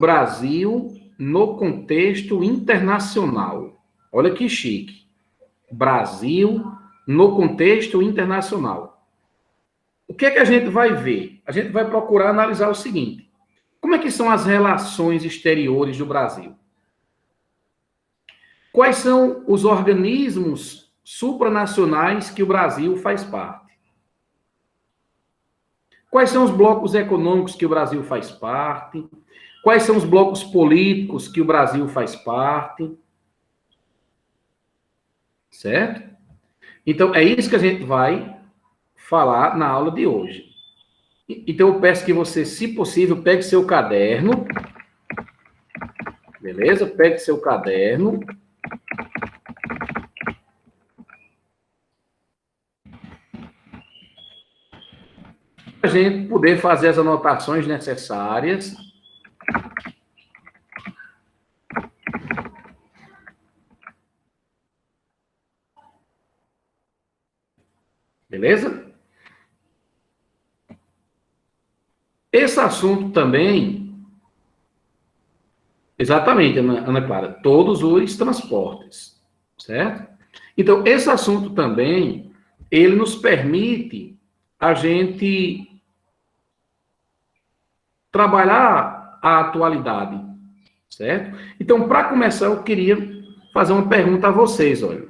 Brasil no contexto internacional. Olha que chique. Brasil no contexto internacional. O que é que a gente vai ver? A gente vai procurar analisar o seguinte: como é que são as relações exteriores do Brasil? Quais são os organismos supranacionais que o Brasil faz parte? Quais são os blocos econômicos que o Brasil faz parte? Quais são os blocos políticos que o Brasil faz parte? Certo? Então, é isso que a gente vai falar na aula de hoje. Então, eu peço que você, se possível, pegue seu caderno. Beleza? Pegue seu caderno. Para a gente poder fazer as anotações necessárias. Beleza? Esse assunto também, exatamente, Ana Clara, todos os transportes, certo? Então, esse assunto também, ele nos permite a gente trabalhar a atualidade, certo? Então, para começar, eu queria fazer uma pergunta a vocês, olha.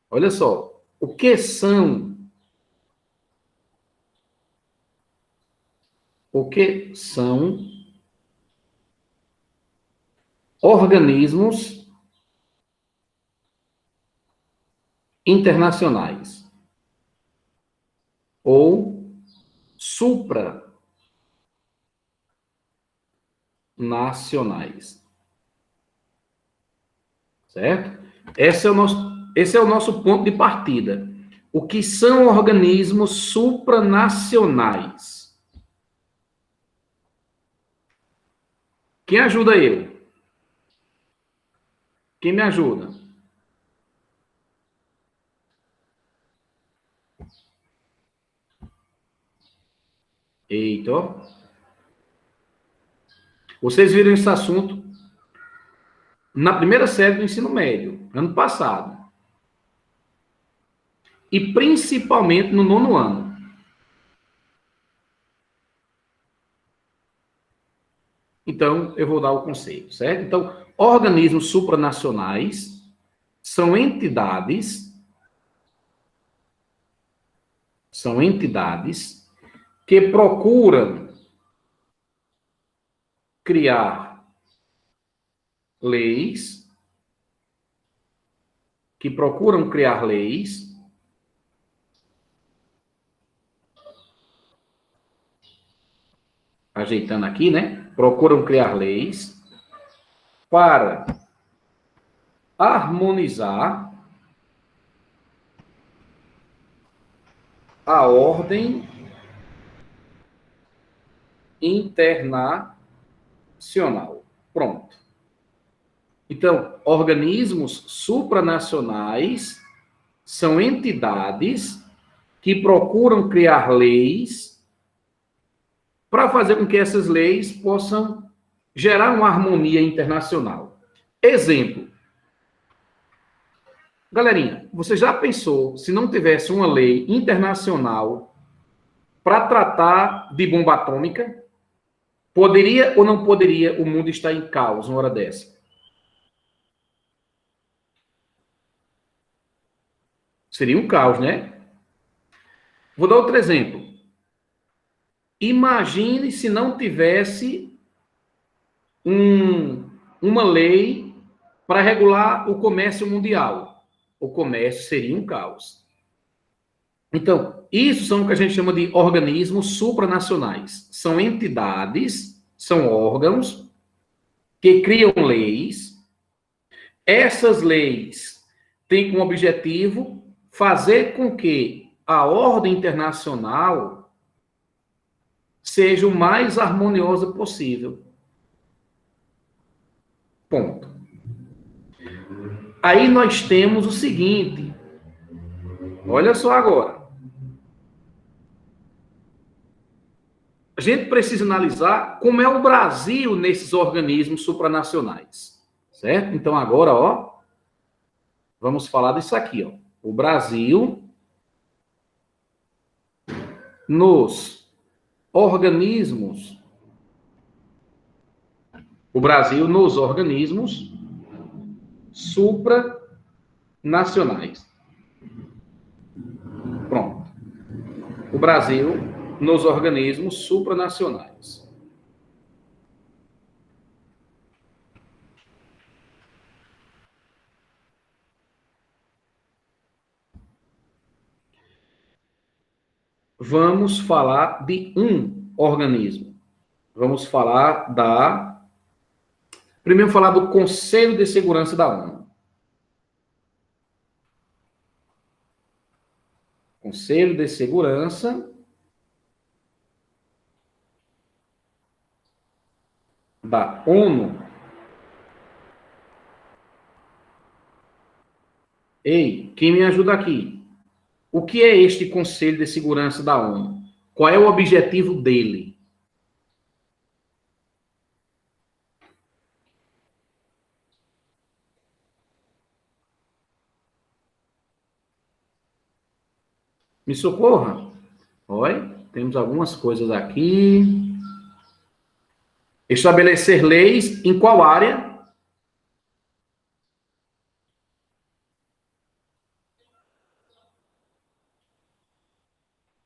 Olha só, o que são organismos internacionais ou supranacionais? Certo? Esse é o nosso ponto de partida. O que são organismos supranacionais? Quem ajuda eu? Quem me ajuda? Eita, ó. Vocês viram esse assunto na primeira série do ensino médio, ano passado. E principalmente no 9º ano. Então, eu vou dar o conceito, certo? Então, organismos supranacionais são entidades que procuram criar leis, ajeitando aqui, né? Procuram criar leis para harmonizar a ordem internacional. Pronto. Então, organismos supranacionais são entidades que procuram criar leis para fazer com que essas leis possam gerar uma harmonia internacional. Exemplo. Galerinha, você já pensou se não tivesse uma lei internacional para tratar de bomba atômica? Poderia ou não poderia o mundo estar em caos uma hora dessa? Seria um caos, né? Vou dar outro exemplo. Imagine se não tivesse uma lei para regular o comércio mundial. O comércio seria um caos. Então, isso são o que a gente chama de organismos supranacionais. São entidades, são órgãos que criam leis. Essas leis têm como objetivo fazer com que a ordem internacional seja o mais harmoniosa possível. Ponto. Aí nós temos o seguinte. Olha só agora. a gente precisa analisar como é o Brasil nesses organismos supranacionais, certo? Então, agora, ó, vamos falar disso aqui, ó. O Brasil nos organismos, supranacionais. Pronto. O Brasil nos organismos supranacionais. Vamos falar de um organismo. Vamos falar da... Primeiro, falar do Conselho de Segurança da ONU. Conselho de Segurança da ONU. Ei, quem me ajuda aqui? O que é este Conselho de Segurança da ONU? Qual é o objetivo dele? Me socorra. Olha, temos algumas coisas aqui. Estabelecer leis em qual área?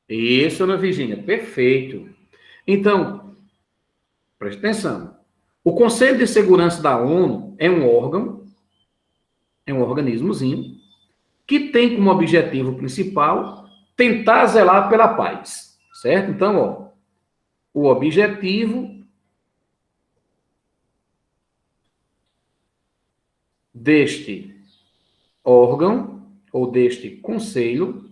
Isso, Ana Virgínia, perfeito. Então, preste atenção. O Conselho de Segurança da ONU é um órgão, é um organismozinho, que tem como objetivo principal tentar zelar pela paz, certo? Então, ó, o objetivo deste órgão ou deste conselho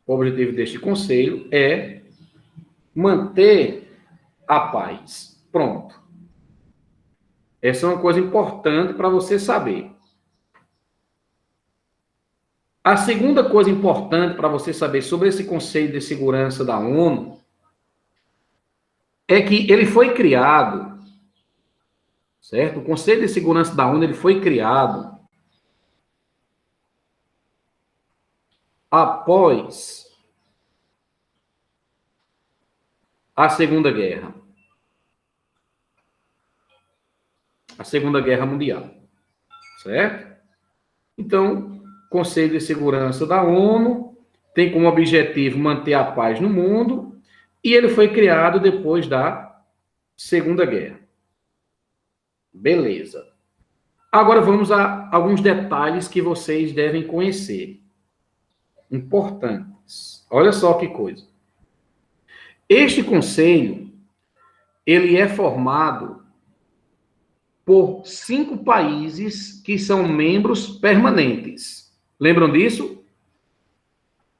o objetivo deste conselho é manter a paz. Pronto. Essa é uma coisa importante para você saber. A segunda coisa importante para você saber sobre esse Conselho de Segurança da ONU é que ele foi criado, certo? O Conselho de Segurança da ONU ele foi criado após a Segunda Guerra. A Segunda Guerra Mundial, certo? Então, Conselho de Segurança da ONU tem como objetivo manter a paz no mundo e ele foi criado depois da Segunda Guerra. Beleza. Agora vamos a alguns detalhes que vocês devem conhecer. Importantes. Olha só que coisa. Este conselho, ele é formado por 5 países que são membros permanentes. Lembram disso?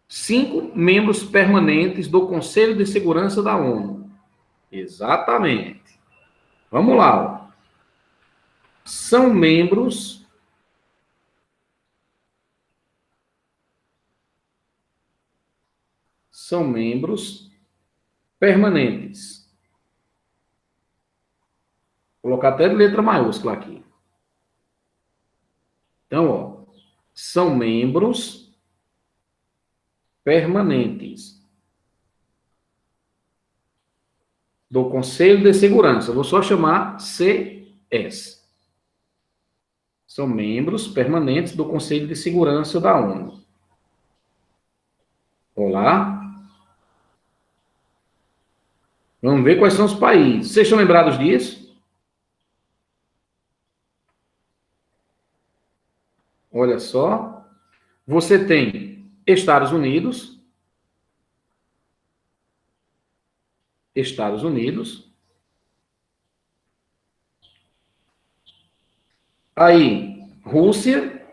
5 membros permanentes do Conselho de Segurança da ONU. Exatamente. Vamos lá. Ó. São membros permanentes. Vou colocar até de letra maiúscula aqui. Então, ó, são membros permanentes do Conselho de Segurança. Vou só chamar CS. São membros permanentes do Conselho de Segurança da ONU. Olá. Vamos ver quais são os países. Vocês estão lembrados disso? Olha só. Você tem Estados Unidos. Estados Unidos. Aí, Rússia.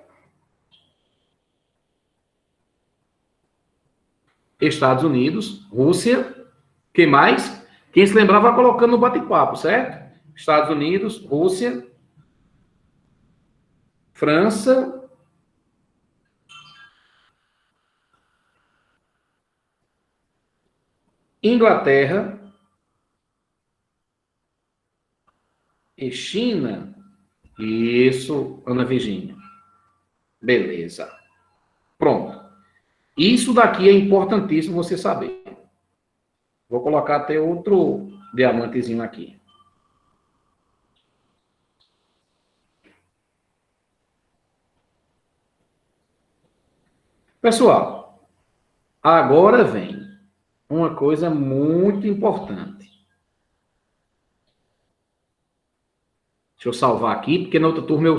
Estados Unidos. Rússia. Quem mais? Quem se lembrar vai colocando no bate-papo, certo? Estados Unidos, Rússia. França, Inglaterra e China. Isso, Ana Virgínia. Beleza. Pronto. Isso daqui é importantíssimo você saber. Vou colocar até outro diamantezinho aqui. Pessoal, agora vem uma coisa muito importante. Deixa eu salvar aqui, porque na outra turma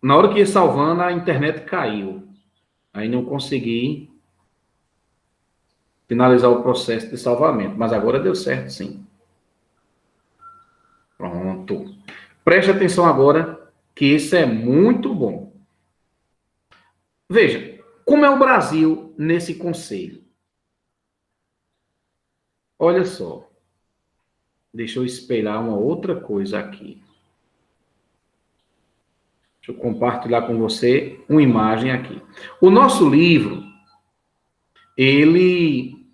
na hora que ia salvando, a internet caiu. Aí não consegui finalizar o processo de salvamento. Mas agora deu certo, sim. Pronto. Preste atenção agora, que isso é muito bom. Veja, como é o Brasil nesse conselho? Olha só. Deixa eu espelhar uma outra coisa aqui. Deixa eu compartilhar com você uma imagem aqui. O nosso livro, ele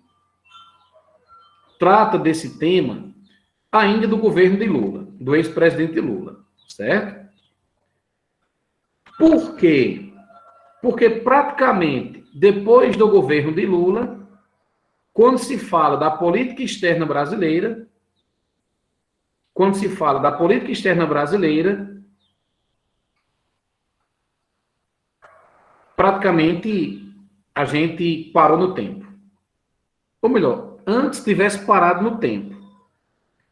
trata desse tema ainda do governo de Lula, do ex-presidente Lula, certo? Por quê? Porque praticamente depois do governo de Lula, quando se fala da política externa brasileira, praticamente a gente parou no tempo. Ou melhor, antes tivesse parado no tempo.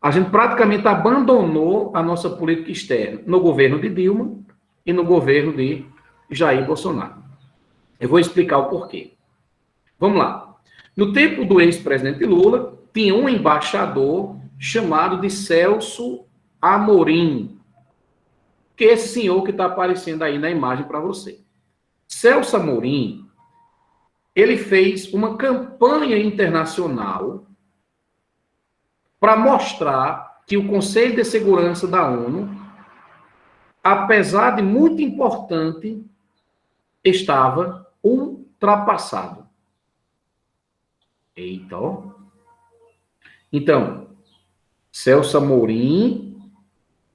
A gente praticamente abandonou a nossa política externa no governo de Dilma e no governo de Jair Bolsonaro. Eu vou explicar o porquê. Vamos lá. No tempo do ex-presidente Lula, tinha um embaixador chamado de Celso Amorim, que é esse senhor que está aparecendo aí na imagem para você. Celso Amorim, ele fez uma campanha internacional para mostrar que o Conselho de Segurança da ONU, apesar de muito importante, estava ultrapassado. Eita, ó. Então, Celso Amorim,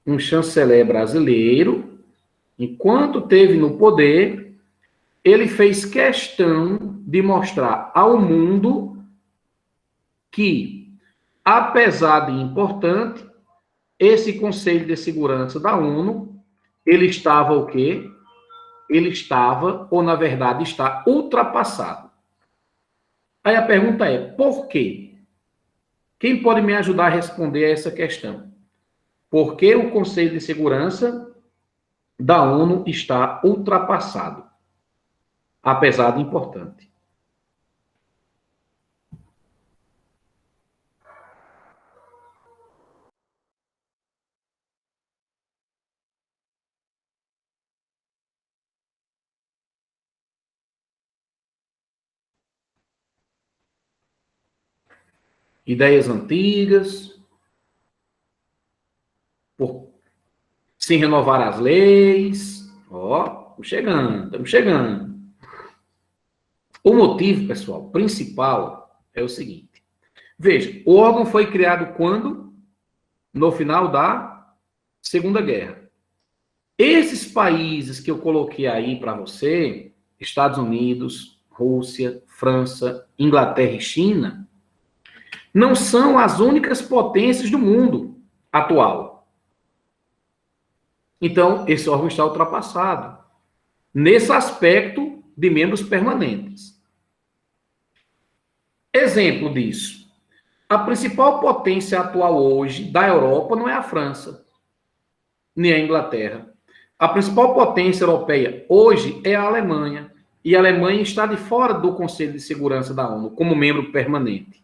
um chanceler brasileiro, enquanto teve no poder, ele fez questão de mostrar ao mundo que, apesar de importante, esse Conselho de Segurança da ONU, ele estava o quê? Ele estava, ou na verdade está, ultrapassado. Aí a pergunta é, por quê? Quem pode me ajudar a responder a essa questão? Por que o Conselho de Segurança da ONU está ultrapassado, apesar de importante? Ideias antigas, por, sem renovar as leis. Ó, estamos chegando, estamos chegando. O motivo, pessoal, principal é o seguinte. Veja, o órgão foi criado quando? No final da Segunda Guerra. Esses países que eu coloquei aí para você, Estados Unidos, Rússia, França, Inglaterra e China, não são as únicas potências do mundo atual. Então, esse órgão está ultrapassado nesse aspecto de membros permanentes. Exemplo disso. A principal potência atual hoje da Europa não é a França, nem a Inglaterra. A principal potência europeia hoje é a Alemanha. E a Alemanha está de fora do Conselho de Segurança da ONU, como membro permanente.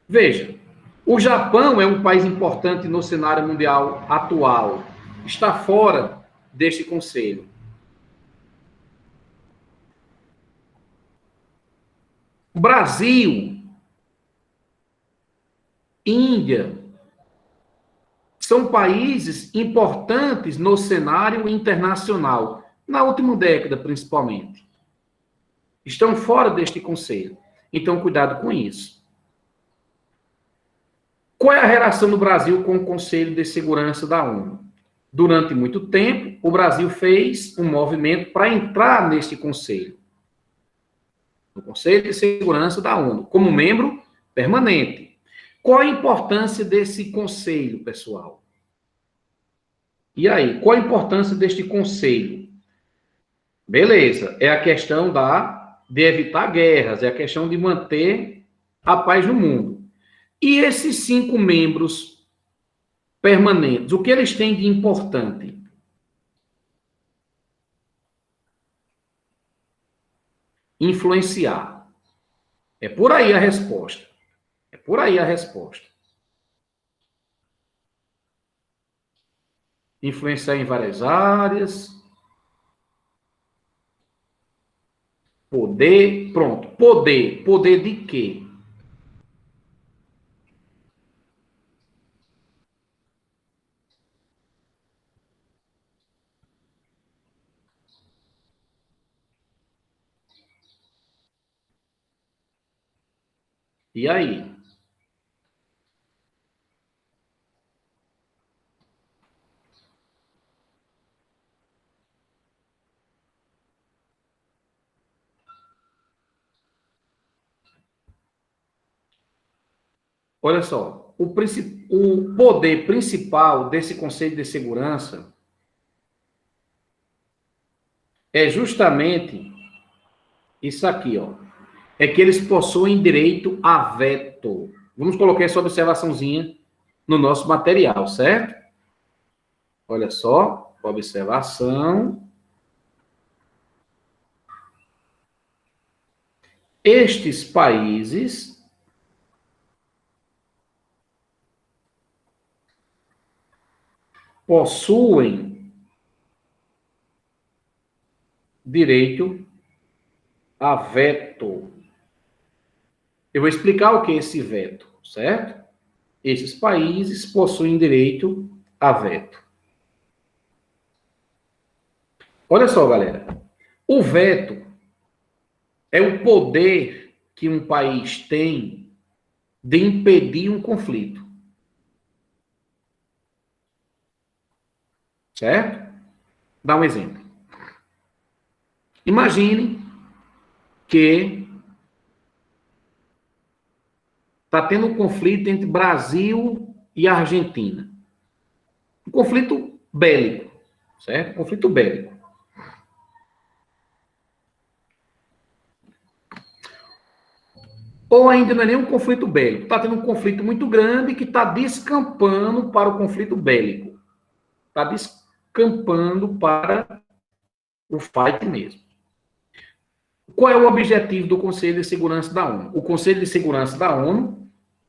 Veja, o Japão é um país importante no cenário mundial atual. Está fora deste conselho. Brasil, Índia, são países importantes no cenário internacional, na última década, principalmente. Estão fora deste conselho. Então, cuidado com isso. Qual é a relação do Brasil com o Conselho de Segurança da ONU? Durante muito tempo, o Brasil fez um movimento para entrar neste conselho. No Conselho de Segurança da ONU, como membro permanente. Qual a importância desse conselho, pessoal? E aí, qual a importância deste conselho? Beleza, é a questão de evitar guerras, é a questão de manter a paz no mundo. E esses 5 membros permanentes, o que eles têm de importante? Influenciar. É por aí a resposta. É por aí a resposta. Influenciar em várias áreas. Poder, pronto. Poder. Poder de quê? E aí? Olha só, o poder principal desse Conselho de Segurança é justamente isso aqui, ó. É que eles possuem direito a veto. Vamos colocar essa observaçãozinha no nosso material, certo? Olha só, observação. Estes países possuem direito a veto. Eu vou explicar o que é esse veto, certo? Esses países possuem direito a veto. Olha só, galera. O veto é o poder que um país tem de impedir um conflito. Certo? Dá um exemplo. Imagine que está tendo um conflito entre Brasil e Argentina. Um conflito bélico, certo? Conflito bélico. Ou ainda não é nem um conflito bélico. Está tendo um conflito muito grande que está descampando para o conflito bélico. Está descampando para o fight mesmo. Qual é o objetivo do Conselho de Segurança da ONU? O Conselho de Segurança da ONU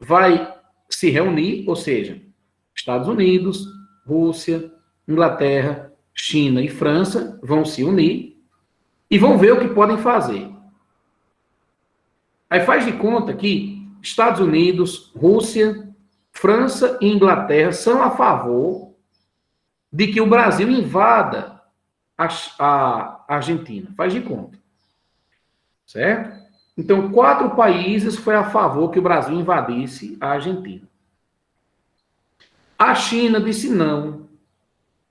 vai se reunir, ou seja, Estados Unidos, Rússia, Inglaterra, China e França vão se unir e vão ver o que podem fazer. Aí faz de conta que Estados Unidos, Rússia, França e Inglaterra são a favor de que o Brasil invada a Argentina. Faz de conta. Certo? Então, 4 países foi a favor que o Brasil invadisse a Argentina. A China disse não.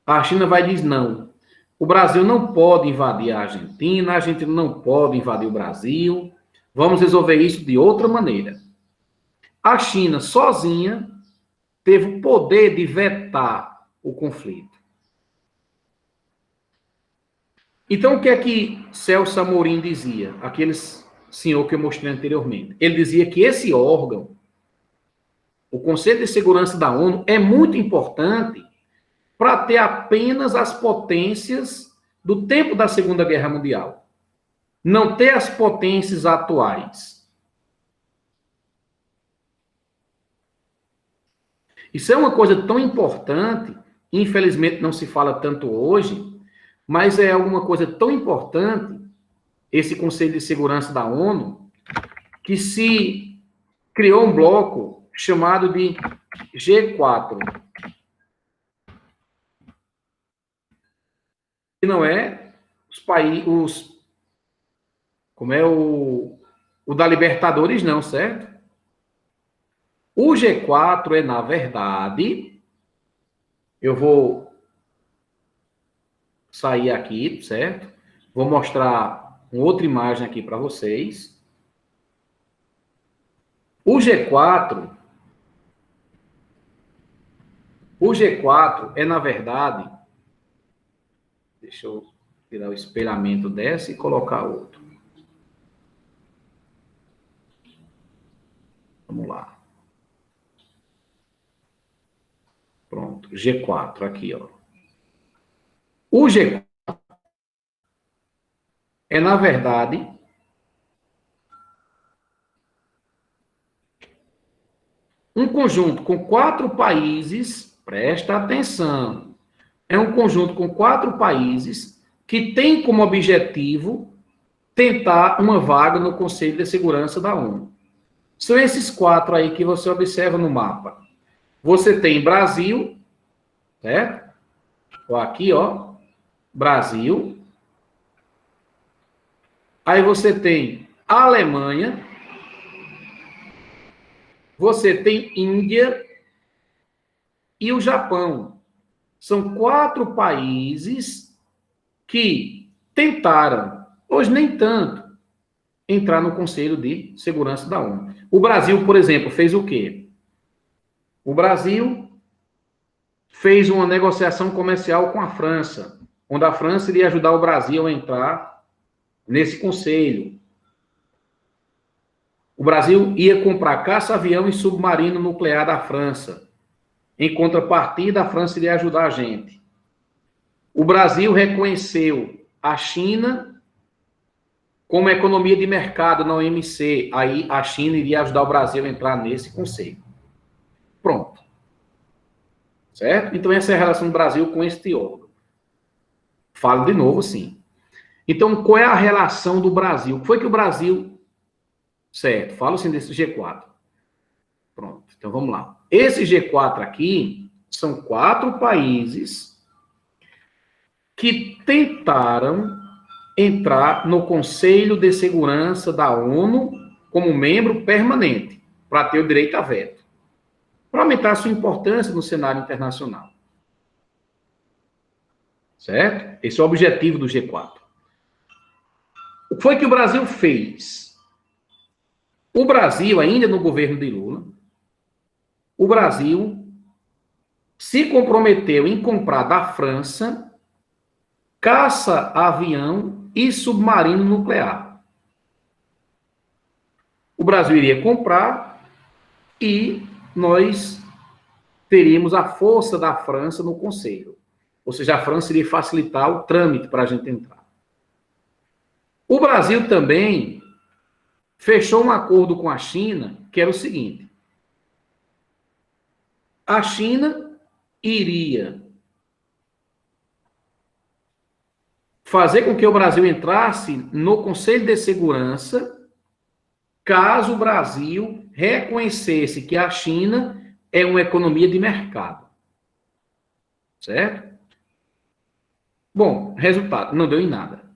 A China vai dizer não. O Brasil não pode invadir a Argentina não pode invadir o Brasil. Vamos resolver isso de outra maneira. A China, sozinha, teve o poder de vetar o conflito. Então, o que é que Celso Amorim dizia? Aquele senhor que eu mostrei anteriormente. Ele dizia que esse órgão, o Conselho de Segurança da ONU, é muito importante para ter apenas as potências do tempo da Segunda Guerra Mundial. Não ter as potências atuais. Isso é uma coisa tão importante, infelizmente não se fala tanto hoje, mas é alguma coisa tão importante, esse Conselho de Segurança da ONU, que se criou um bloco chamado de G4. que não é os países, como é o da Libertadores, não, certo? O G4 é, na verdade, eu vou sair aqui, certo? Vou mostrar uma outra imagem aqui para vocês. O G4 é, na verdade, deixa eu tirar o espelhamento dessa e colocar outro. Vamos lá. Pronto, G4 aqui, ó. O G4 é, na verdade, um conjunto com 4 países, presta atenção, é um conjunto com 4 países que tem como objetivo tentar uma vaga no Conselho de Segurança da ONU. São esses 4 aí que você observa no mapa. Você tem Brasil, certo? Aqui, ó, Brasil. Aí você tem Alemanha, você tem Índia e o Japão. São 4 países que tentaram, hoje nem tanto, entrar no Conselho de Segurança da ONU. O Brasil, por exemplo, fez o quê? O Brasil fez uma negociação comercial com a França, onde a França iria ajudar o Brasil a entrar nesse conselho. O Brasil ia comprar caça-avião e submarino nuclear da França. Em contrapartida, a França iria ajudar a gente. O Brasil reconheceu a China como economia de mercado na OMC. Aí a China iria ajudar o Brasil a entrar nesse conselho. Pronto. Certo? Então essa é a relação do Brasil com este órgão. Falo de novo, sim. Então, qual é a relação do Brasil? O que foi que o Brasil... Certo, falo sim desse G4. Pronto, então vamos lá. Esse G4 aqui são 4 países que tentaram entrar no Conselho de Segurança da ONU como membro permanente, para ter o direito a veto, para aumentar a sua importância no cenário internacional. Certo? Esse é o objetivo do G4. O que foi que o Brasil fez? O Brasil, ainda no governo de Lula, o Brasil se comprometeu em comprar da França caça-avião e submarino nuclear. O Brasil iria comprar e nós teríamos a força da França no Conselho. Ou seja, a França iria facilitar o trâmite para a gente entrar. O Brasil também fechou um acordo com a China, que era o seguinte: a China iria fazer com que o Brasil entrasse no Conselho de Segurança caso o Brasil reconhecesse que a China é uma economia de mercado. Certo? Bom, resultado, não deu em nada.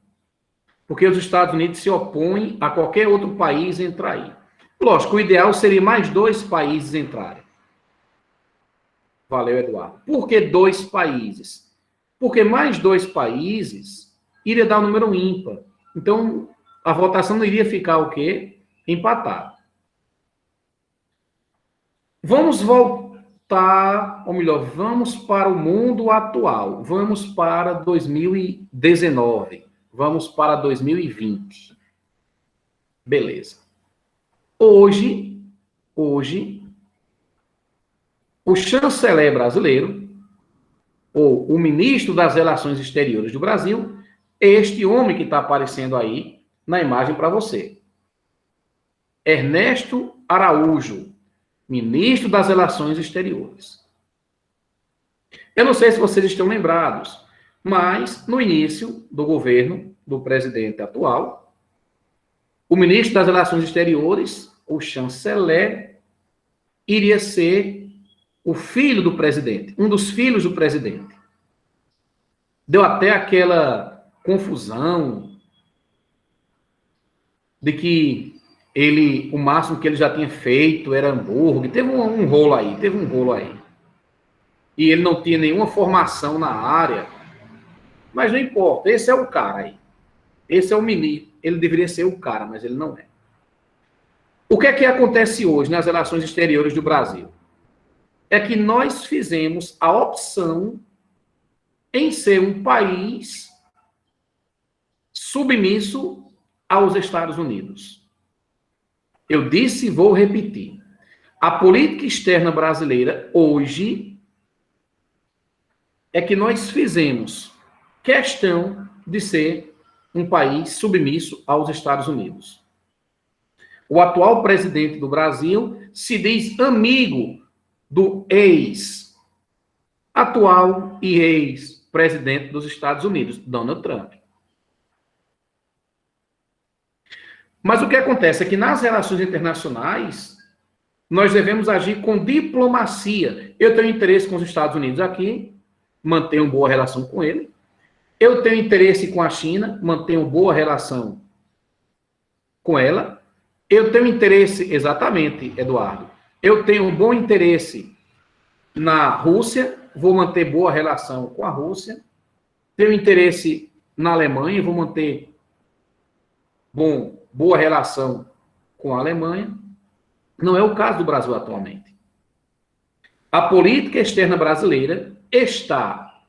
Porque os Estados Unidos se opõem a qualquer outro país entrar aí. Lógico, o ideal seria mais 2 países entrarem. Valeu, Eduardo. Por que 2 países? Porque mais 2 países iria dar um número ímpar. Então, a votação não iria ficar o quê? Empatada. Vamos voltar, ou melhor, vamos para o mundo atual. Vamos para 2019. Vamos para 2020. Beleza. Hoje, o chanceler brasileiro, ou o ministro das Relações Exteriores do Brasil, é este homem que está aparecendo aí na imagem para você. Ernesto Araújo, ministro das Relações Exteriores. Eu não sei se vocês estão lembrados, mas no início do governo do presidente atual, o ministro das Relações Exteriores, o chanceler, iria ser o filho do presidente, um dos filhos do presidente. Deu até aquela confusão de que o máximo que ele já tinha feito era hambúrguer. Teve um rolo aí. E ele não tinha nenhuma formação na área. Mas não importa, esse é o cara aí. Esse é o ministro. Ele deveria ser o cara, mas ele não é. O que é que acontece hoje nas relações exteriores do Brasil? É que nós fizemos a opção em ser um país submisso aos Estados Unidos. Eu disse e vou repetir. A política externa brasileira hoje é que nós fizemos questão de ser um país submisso aos Estados Unidos. O atual presidente do Brasil se diz amigo do atual e ex-presidente dos Estados Unidos, Donald Trump. Mas o que acontece é que nas relações internacionais, nós devemos agir com diplomacia. Eu tenho interesse com os Estados Unidos aqui, mantenho boa relação com ele. Eu tenho interesse com a China, mantenho boa relação com ela. Eu tenho interesse, exatamente, Eduardo. Eu tenho um bom interesse na Rússia, vou manter boa relação com a Rússia. Tenho interesse na Alemanha, vou manter boa relação com a Alemanha. Não é o caso do Brasil atualmente. A política externa brasileira está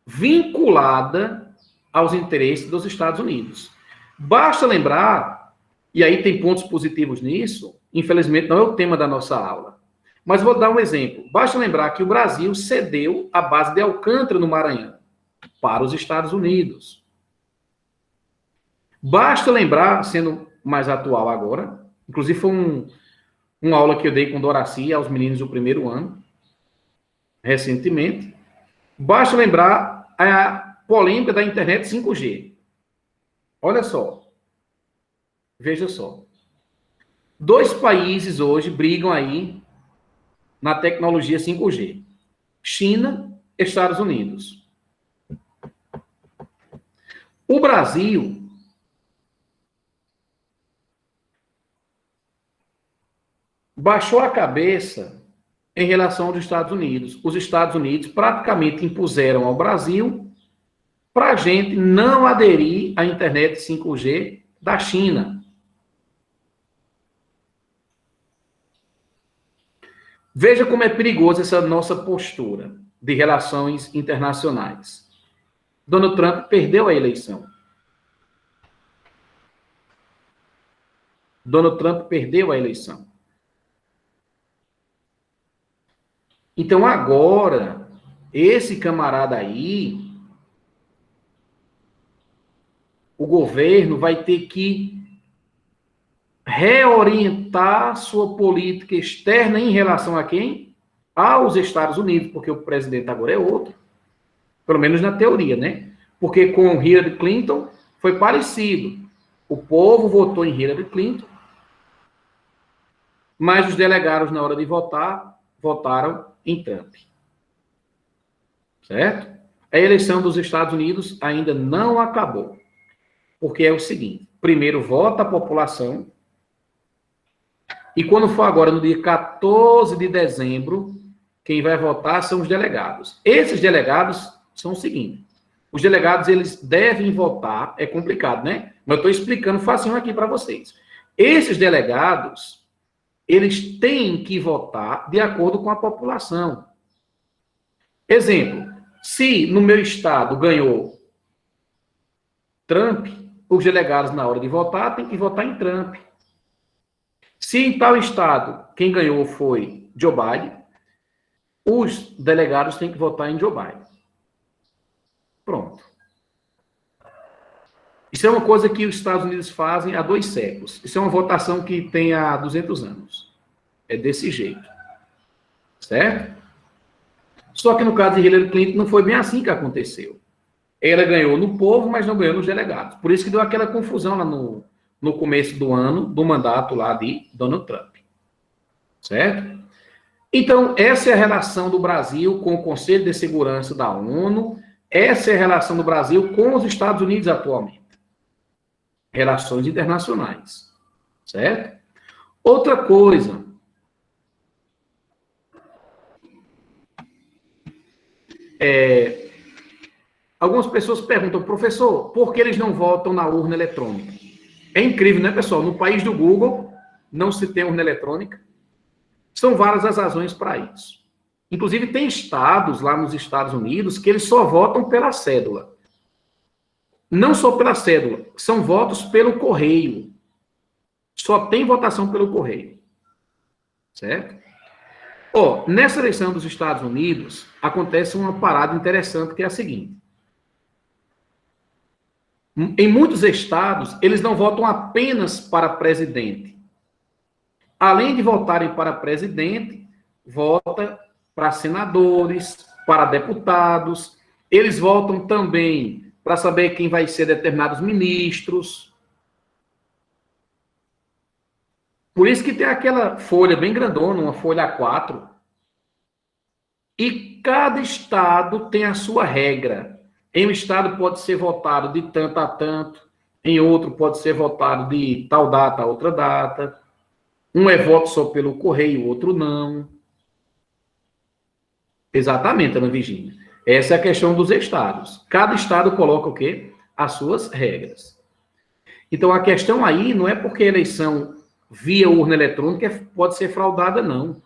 vinculada aos interesses dos Estados Unidos. Basta lembrar, e aí tem pontos positivos nisso, infelizmente não é o tema da nossa aula, mas vou dar um exemplo. Basta lembrar que o Brasil cedeu a base de Alcântara, no Maranhão, para os Estados Unidos. Basta lembrar, sendo mais atual agora, inclusive foi uma aula que eu dei com Doraci aos meninos do primeiro ano, recentemente. Basta lembrar a polêmica da internet 5G. Olha só. Veja só. 2 países hoje brigam aí na tecnologia 5G. China e Estados Unidos. O Brasil baixou a cabeça em relação aos Estados Unidos. Os Estados Unidos praticamente impuseram ao Brasil para a gente não aderir à internet 5G da China. Veja como é perigosa essa nossa postura de relações internacionais. Donald Trump perdeu a eleição. Donald Trump perdeu a eleição. Então, agora, esse camarada aí, o governo vai ter que reorientar sua política externa em relação a quem? Aos Estados Unidos, porque o presidente agora é outro. Pelo menos na teoria, né? Porque com Hillary Clinton foi parecido. O povo votou em Hillary Clinton, mas os delegados, na hora de votar, votaram em Trump. Certo? A eleição dos Estados Unidos ainda não acabou. Porque é o seguinte, primeiro vota a população, e quando for agora no dia 14 de dezembro, quem vai votar são os delegados. Esses delegados são o seguinte, os delegados, eles devem votar, é complicado, né? Mas eu estou explicando facinho aqui para vocês. Esses delegados, eles têm que votar de acordo com a população. Exemplo, se no meu estado ganhou Trump, os delegados, na hora de votar, têm que votar em Trump. Se em tal estado quem ganhou foi Joe Biden, os delegados têm que votar em Joe Biden. Pronto. Isso é uma coisa que os Estados Unidos fazem há 2 séculos. Isso é uma votação que tem há 200 anos. É desse jeito. Certo? Só que no caso de Hillary Clinton não foi bem assim que aconteceu. Ela ganhou no povo, mas não ganhou nos delegados. Por isso que deu aquela confusão lá no começo do ano, do mandato lá de Donald Trump. Certo? Então, essa é a relação do Brasil com o Conselho de Segurança da ONU. Essa é a relação do Brasil com os Estados Unidos atualmente. Relações internacionais. Certo? Outra coisa. Algumas pessoas perguntam, professor, por que eles não votam na urna eletrônica? É incrível, né, pessoal? No país do Google, não se tem urna eletrônica. São várias as razões para isso. Inclusive, tem estados lá nos Estados Unidos que eles só votam pela cédula. Não só pela cédula, são votos pelo correio. Só tem votação pelo correio. Certo? Nessa eleição dos Estados Unidos, acontece uma parada interessante que é a seguinte. Em muitos estados, eles não votam apenas para presidente. Além de votarem para presidente, vota para senadores, para deputados. Eles votam também para saber quem vai ser determinados ministros. Por isso que tem aquela folha bem grandona, uma folha A4. E cada estado tem a sua regra. Em um estado pode ser votado de tanto a tanto, em outro pode ser votado de tal data a outra data. Um é voto só pelo correio, o outro não. Exatamente, Ana Virgínia. Essa é a questão dos estados. Cada estado coloca o quê? As suas regras. Então, a questão aí não é porque a eleição via urna eletrônica pode ser fraudada, não.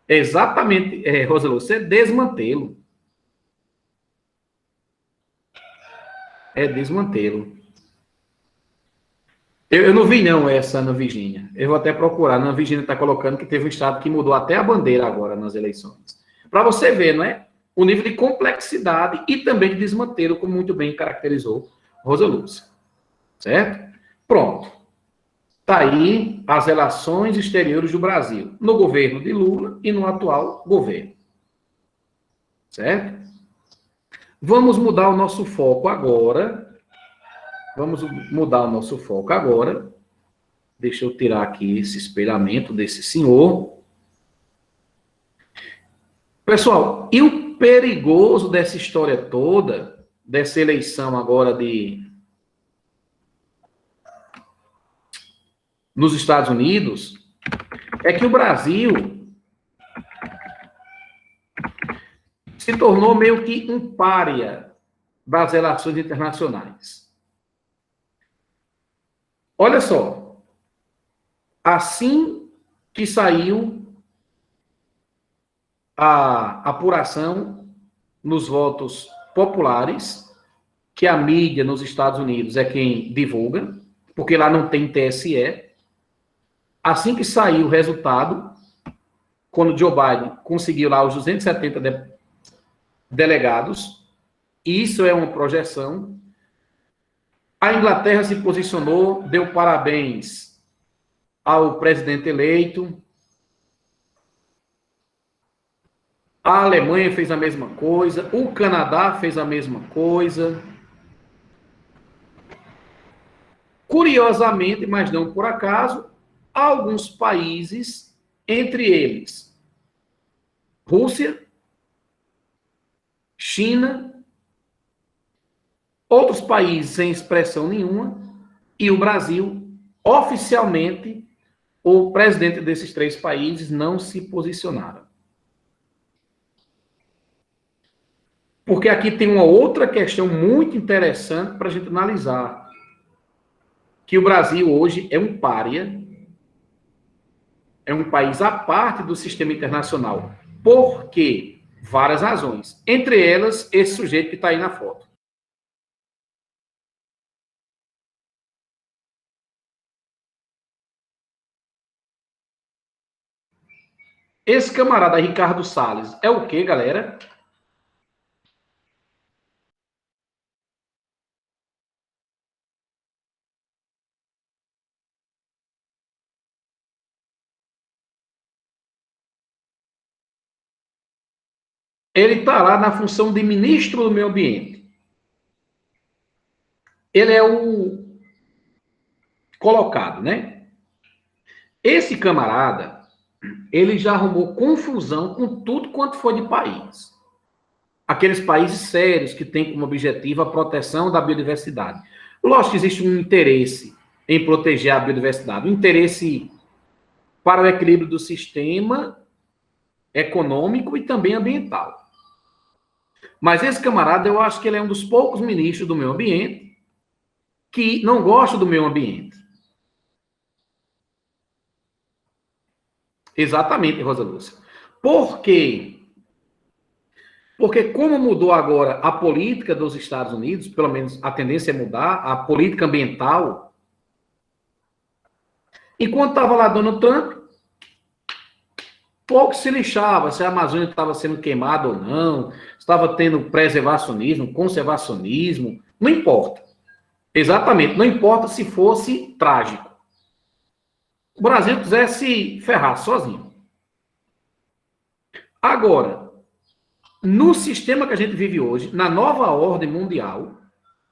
É exatamente, Roselu, você é desmantê-lo. É desmantê-lo. Eu não vi, não, essa Ana Virgínia. Eu vou até procurar. Ana Virgínia está colocando que teve um estado que mudou até a bandeira agora nas eleições. Para você ver, não é? O nível de complexidade e também de desmantelo, como muito bem caracterizou Rosa Lúcia. Certo? Pronto. Está aí as relações exteriores do Brasil, no governo de Lula e no atual governo. Certo? Vamos mudar o nosso foco agora. Deixa eu tirar aqui esse espelhamento desse senhor. Pessoal, e o perigoso dessa história toda, dessa eleição agora nos Estados Unidos, é que o Brasil se tornou meio que um pária das relações internacionais. Olha só, assim que saiu a apuração nos votos populares, que a mídia nos Estados Unidos é quem divulga, porque lá não tem TSE, assim que saiu o resultado, quando Joe Biden conseguiu lá os 270 delegados, isso é uma projeção, a Inglaterra se posicionou, deu parabéns ao presidente eleito, a Alemanha fez a mesma coisa, o Canadá fez a mesma coisa. Curiosamente, mas não por acaso, alguns países, entre eles Rússia, China, outros países sem expressão nenhuma, e o Brasil, oficialmente, o presidente desses 3 países não se posicionaram. Porque aqui tem uma outra questão muito interessante para a gente analisar. Que o Brasil hoje é um pária, é um país à parte do sistema internacional. Por quê? Várias razões. Entre elas, esse sujeito que está aí na foto. Esse camarada Ricardo Salles é o quê, galera? Ele está lá na função de ministro do meio ambiente. Ele é o colocado, né? Esse camarada, ele já arrumou confusão com tudo quanto foi de país. aqueles países sérios que têm como objetivo a proteção da biodiversidade. Lógico que existe um interesse em proteger a biodiversidade, um interesse para o equilíbrio do sistema econômico e também ambiental. Mas esse camarada, eu acho que ele é um dos poucos ministros do meio ambiente que não gosta do meio ambiente. Exatamente, Rosa Lúcia. Por quê? Porque como mudou agora a política dos Estados Unidos, pelo menos a tendência é mudar, a política ambiental, enquanto estava lá Donald Trump, pouco se lixava se a Amazônia estava sendo queimada ou não, estava tendo preservacionismo, conservacionismo, não importa. Exatamente, não importa se fosse trágico. O Brasil quisesse ferrar sozinho. Agora, no sistema que a gente vive hoje, na nova ordem mundial,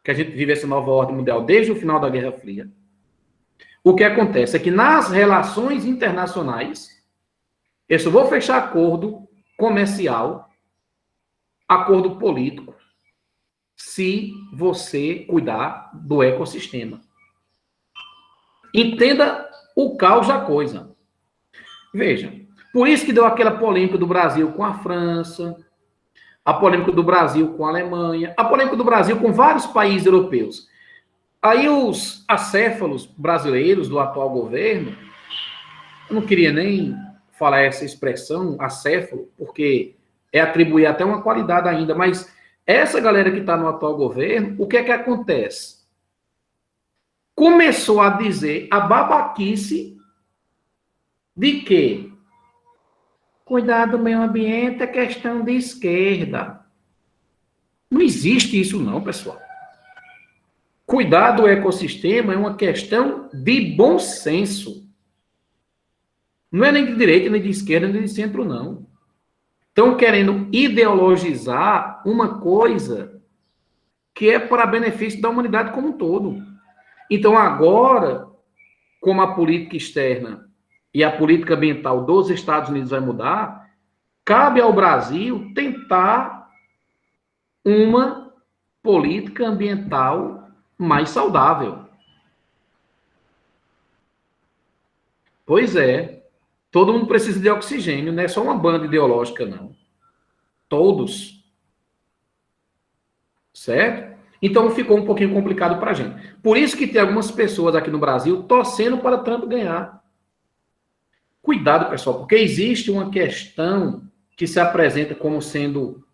que a gente vive essa nova ordem mundial desde o final da Guerra Fria, o que acontece é que nas relações internacionais, eu só vou fechar acordo comercial, acordo político, se você cuidar do ecossistema. Entenda o caos da coisa. Veja, por isso que deu aquela polêmica do Brasil com a França, a polêmica do Brasil com a Alemanha, a polêmica do Brasil com vários países europeus. Aí os acéfalos brasileiros do atual governo, eu não queria nem falar essa expressão, acéfalo, porque é atribuir até uma qualidade ainda, mas essa galera que está no atual governo, o que é que acontece? Começou a dizer a babaquice de que cuidar do meio ambiente é questão de esquerda. Não existe isso não, pessoal. Cuidar do ecossistema é uma questão de bom senso. Não é nem de direita, nem de esquerda, nem de centro, não. Estão querendo ideologizar uma coisa que é para benefício da humanidade como um todo. Então, agora, como a política externa e a política ambiental dos Estados Unidos vai mudar, cabe ao Brasil tentar uma política ambiental mais saudável. Pois é. Todo mundo precisa de oxigênio, não é só uma banda ideológica, não. Todos. Certo? Então ficou um pouquinho complicado para a gente. Por isso que tem algumas pessoas aqui no Brasil torcendo para Trump ganhar. Cuidado, pessoal, porque existe uma questão que se apresenta como sendo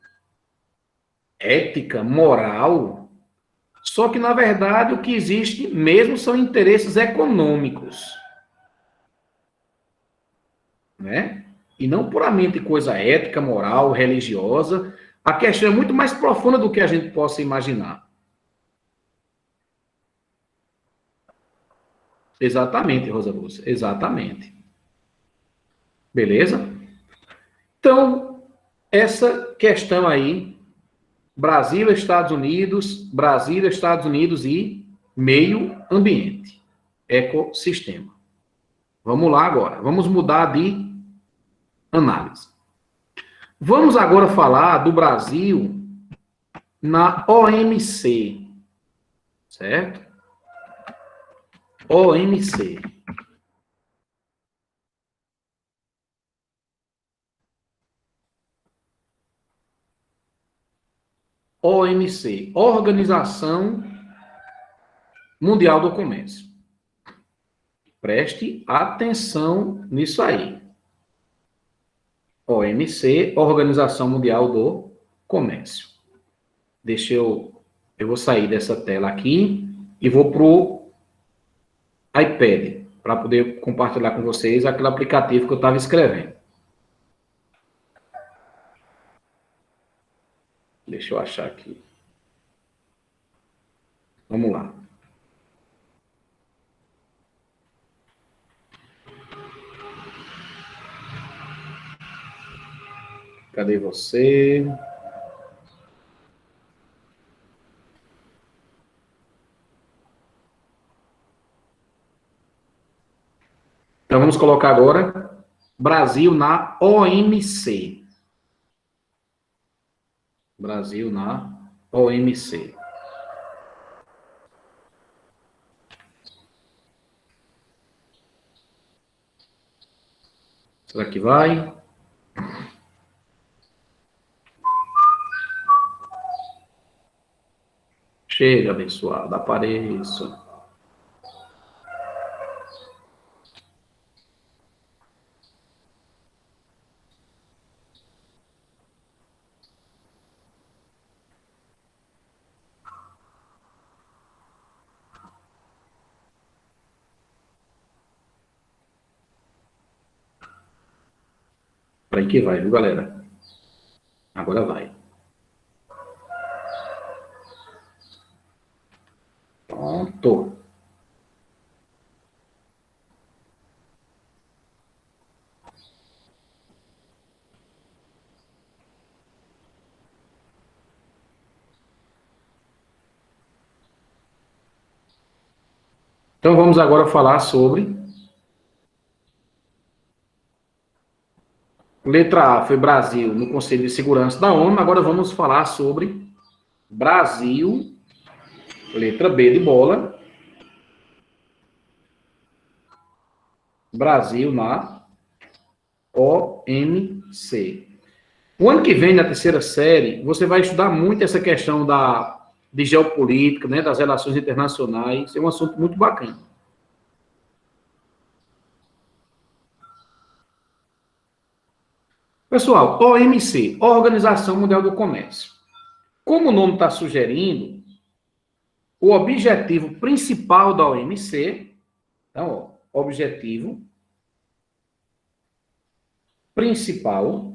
ética, moral, só que, na verdade, o que existe mesmo são interesses econômicos. Né? E não puramente coisa ética, moral, religiosa. A questão é muito mais profunda do que a gente possa imaginar. Exatamente, Rosa Lúcia. Exatamente. Beleza? Então, essa questão aí, Brasil, Estados Unidos e meio ambiente, ecossistema. Vamos lá agora. Vamos mudar de análise. Vamos agora falar do Brasil na OMC, certo? OMC. OMC, Organização Mundial do Comércio. Preste atenção nisso aí. OMC, Organização Mundial do Comércio. Eu vou sair dessa tela aqui e vou para o iPad, para poder compartilhar com vocês aquele aplicativo que eu estava escrevendo. Deixa eu achar aqui. Vamos lá. Cadê você? Então, vamos colocar agora Brasil na OMC. Brasil na OMC. Será que vai? Chega, abençoado, apareça. Para aí que vai, viu, galera? Agora vai. Pronto. Então vamos agora falar sobre letra A foi Brasil no Conselho de Segurança da ONU. Agora vamos falar sobre Brasil, letra B de bola. Brasil na OMC. O ano que vem, na terceira série, você vai estudar muito essa questão de geopolítica, né, das relações internacionais. É um assunto muito bacana. Pessoal, OMC, Organização Mundial do Comércio. Como o nome está sugerindo, o objetivo principal da OMC, então, ó, objetivo principal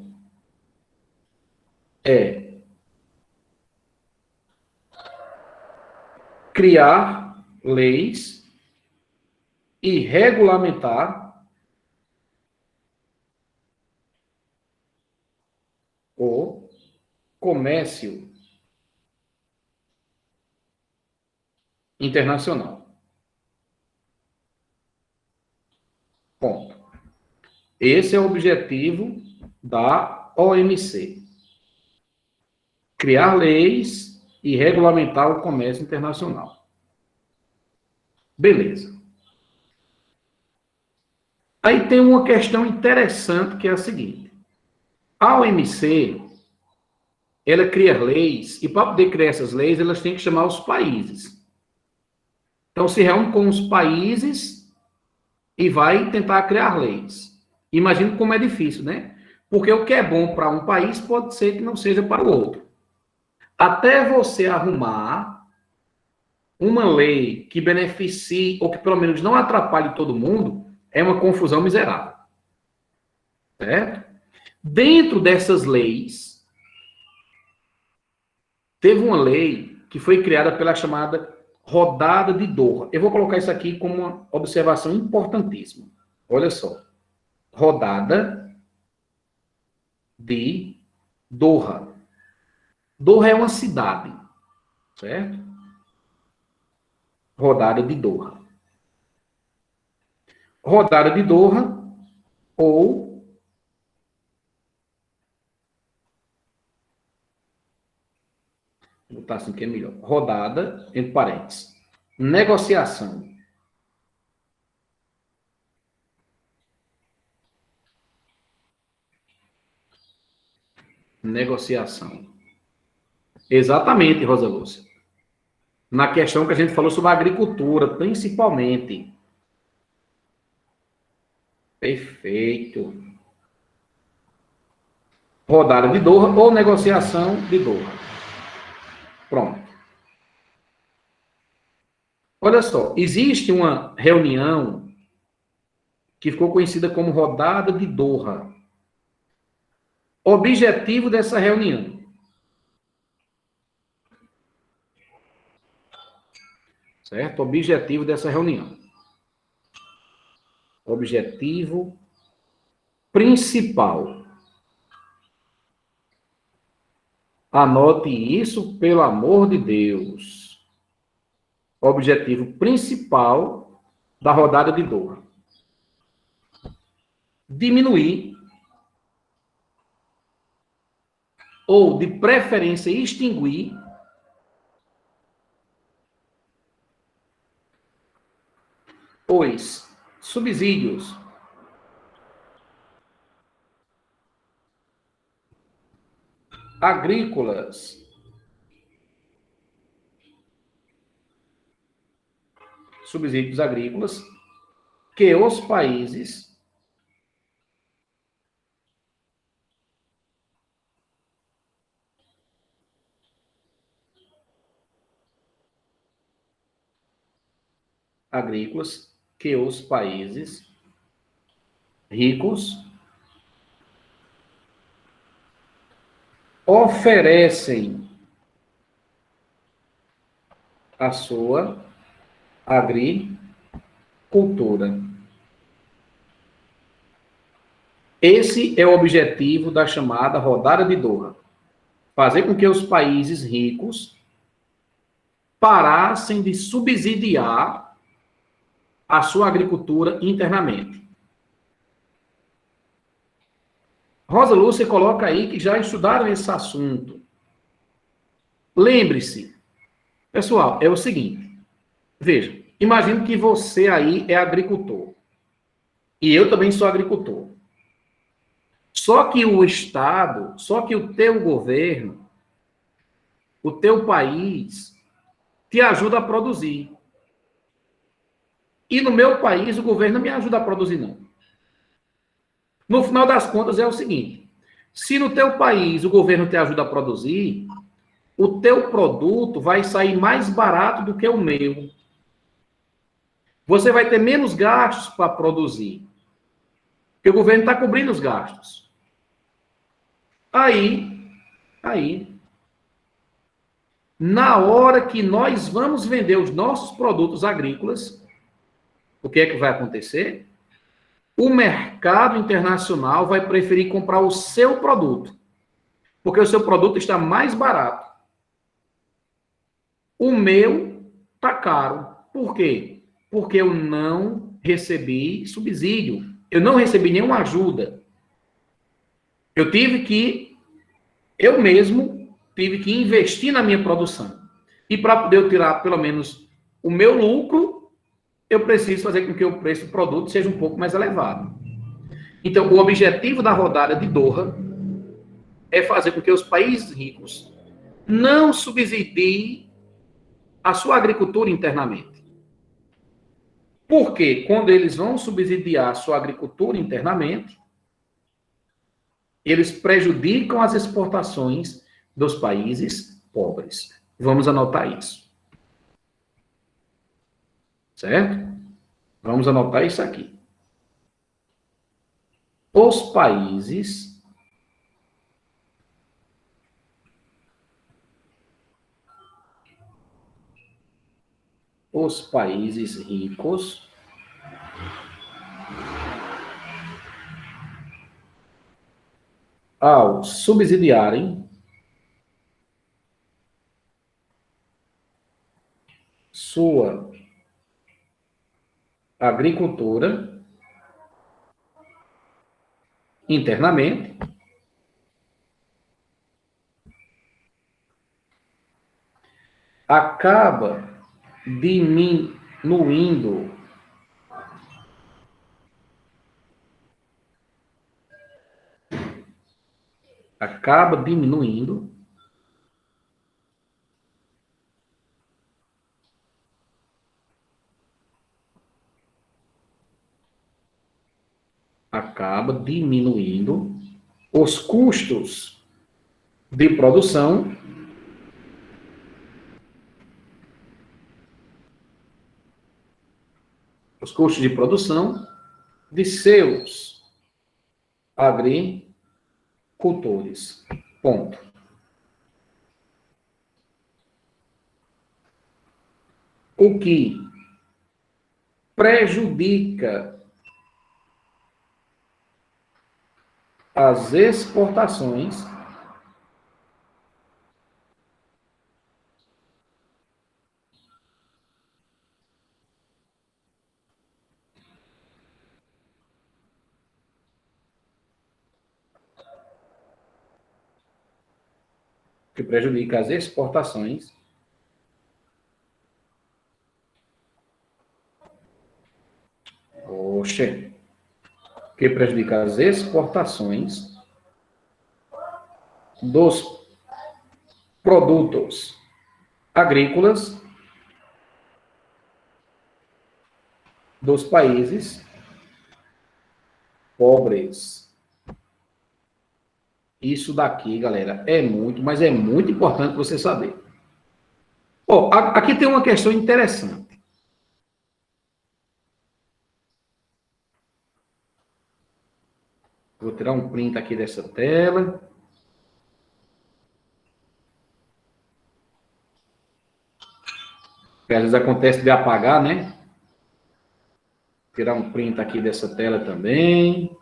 é criar leis e regulamentar o comércio internacional. Ponto. Esse é o objetivo da OMC. Criar leis e regulamentar o comércio internacional. Beleza. Aí tem uma questão interessante que é a seguinte. A OMC, ela cria leis, e para poder criar essas leis, elas têm que chamar os países. Então, se reúne com os países e vai tentar criar leis. Imagina como é difícil, né? Porque o que é bom para um país pode ser que não seja para o outro. Até você arrumar uma lei que beneficie, ou que pelo menos não atrapalhe todo mundo, é uma confusão miserável. Certo? Dentro dessas leis, teve uma lei que foi criada pela chamada Rodada de Doha. Eu vou colocar isso aqui como uma observação importantíssima. Olha só. Rodada de Doha. Doha é uma cidade, certo? Rodada de Doha. Rodada de Doha ou vou botar assim que é melhor. Rodada, entre parênteses. Negociação. Negociação. Exatamente, Rosa Lúcia. Na questão que a gente falou sobre a agricultura, principalmente. Perfeito. Rodada de Doha ou negociação de Doha. Pronto. Olha só, existe uma reunião que ficou conhecida como Rodada de Doha. Objetivo dessa reunião. Certo? Objetivo dessa reunião. Objetivo principal. Anote isso, pelo amor de Deus. Objetivo principal da rodada de Doha. Diminuir ou de preferência extinguir os subsídios agrícolas que os países ricos oferecem a sua agricultura. Esse é o objetivo da chamada rodada de Doha. Fazer com que os países ricos parassem de subsidiar a sua agricultura internamente. Rosa Lúcia coloca aí que já estudaram esse assunto. Lembre-se, pessoal, é o seguinte, veja, imagine que você aí é agricultor, e eu também sou agricultor. Só que o Estado, só que o teu governo, o teu país, te ajuda a produzir. E no meu país, o governo não me ajuda a produzir, não. No final das contas, é o seguinte, se no teu país o governo te ajuda a produzir, o teu produto vai sair mais barato do que o meu. Você vai ter menos gastos para produzir, porque o governo está cobrindo os gastos. Aí, na hora que nós vamos vender os nossos produtos agrícolas, o que é que vai acontecer? O mercado internacional vai preferir comprar o seu produto, porque o seu produto está mais barato. O meu está caro. Por quê? Porque eu não recebi subsídio. Eu não recebi nenhuma ajuda. Eu mesmo tive que investir na minha produção. E para poder eu tirar pelo menos o meu lucro, eu preciso fazer com que o preço do produto seja um pouco mais elevado. Então, o objetivo da rodada de Doha é fazer com que os países ricos não subsidiem a sua agricultura internamente. Porque quando eles vão subsidiar a sua agricultura internamente, eles prejudicam as exportações dos países pobres. Vamos anotar isso. Certo? Vamos anotar isso aqui. Os países ricos ao subsidiarem sua agricultura internamente, acaba diminuindo acaba diminuindo acaba diminuindo os custos de produção de seus agricultores. Ponto. O que prejudica as exportações que prejudica as exportações. Oxe, que prejudica as exportações dos produtos agrícolas dos países pobres. Isso daqui, galera, é muito, mas é muito importante você saber. Ó, aqui tem uma questão interessante. Vou tirar um print aqui dessa tela. Às vezes acontece de apagar, né? Tirar um print aqui dessa tela também.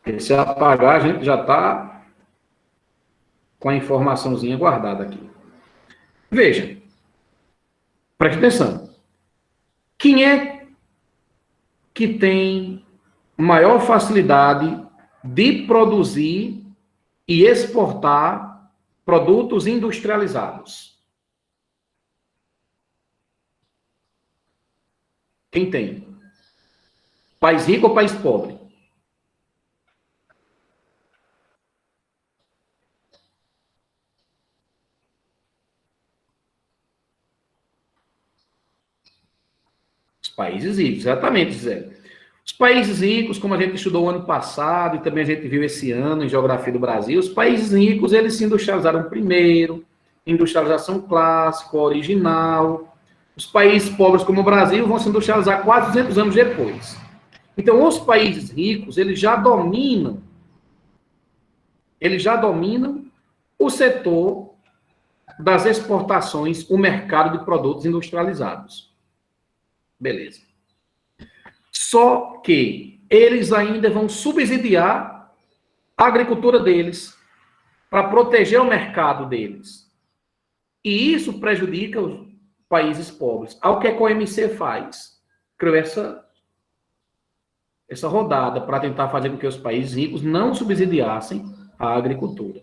Porque se apagar, a gente já está com a informaçãozinha guardada aqui. Veja. Preste atenção. Quem é que tem maior facilidade de produzir e exportar produtos industrializados? Quem tem? País rico ou país pobre? Os países ricos, exatamente, Zé. Os países ricos, como a gente estudou ano passado e também a gente viu esse ano em Geografia do Brasil, os países ricos, eles se industrializaram primeiro, industrialização clássica, original. Os países pobres, como o Brasil, vão se industrializar 400 anos depois. Então, os países ricos, eles já dominam o setor das exportações, o mercado de produtos industrializados. Beleza. Só que eles ainda vão subsidiar a agricultura deles para proteger o mercado deles. E isso prejudica os países pobres. Ao que a OMC faz? Criou essa rodada para tentar fazer com que os países ricos não subsidiassem a agricultura.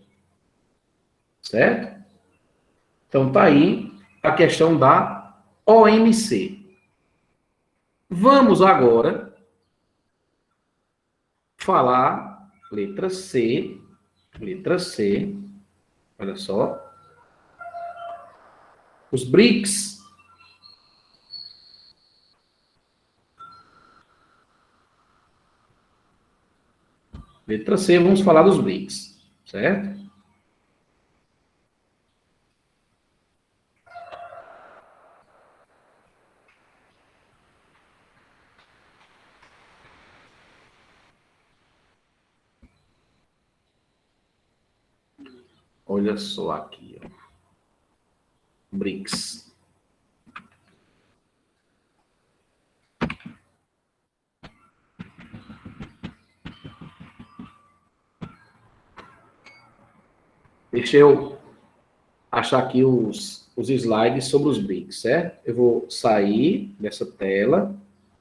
Certo? Então, está aí a questão da OMC. Vamos agora falar letra C, olha só. Os BRICS. Letra C, vamos falar dos BRICS, certo? Olha só aqui, ó. BRICS. Deixa eu achar aqui os slides sobre os BRICS, certo? Eu vou sair dessa tela,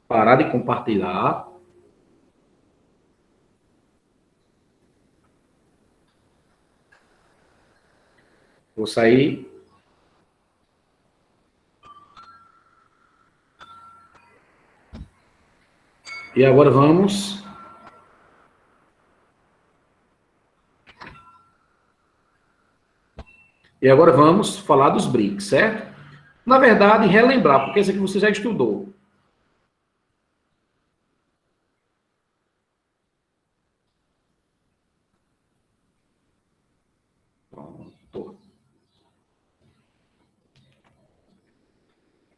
parar de compartilhar. Vou sair. E agora vamos. E agora vamos falar dos BRICS, certo? Na verdade, relembrar, porque esse aqui você já estudou. Pronto.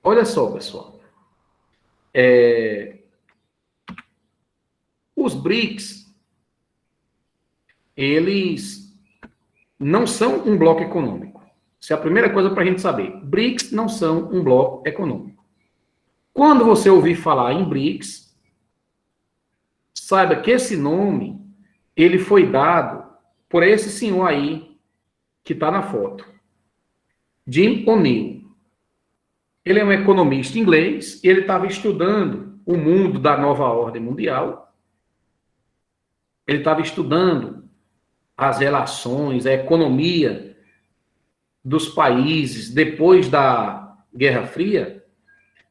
Olha só, pessoal. Os BRICS, eles não são um bloco econômico. Essa é a primeira coisa para a gente saber. BRICS não são um bloco econômico. Quando você ouvir falar em BRICS, saiba que esse nome, ele foi dado por esse senhor aí, que está na foto. Jim O'Neill. Ele é um economista inglês, e ele estava estudando o mundo da nova ordem mundial. Ele estava estudando as relações, a economia dos países depois da Guerra Fria,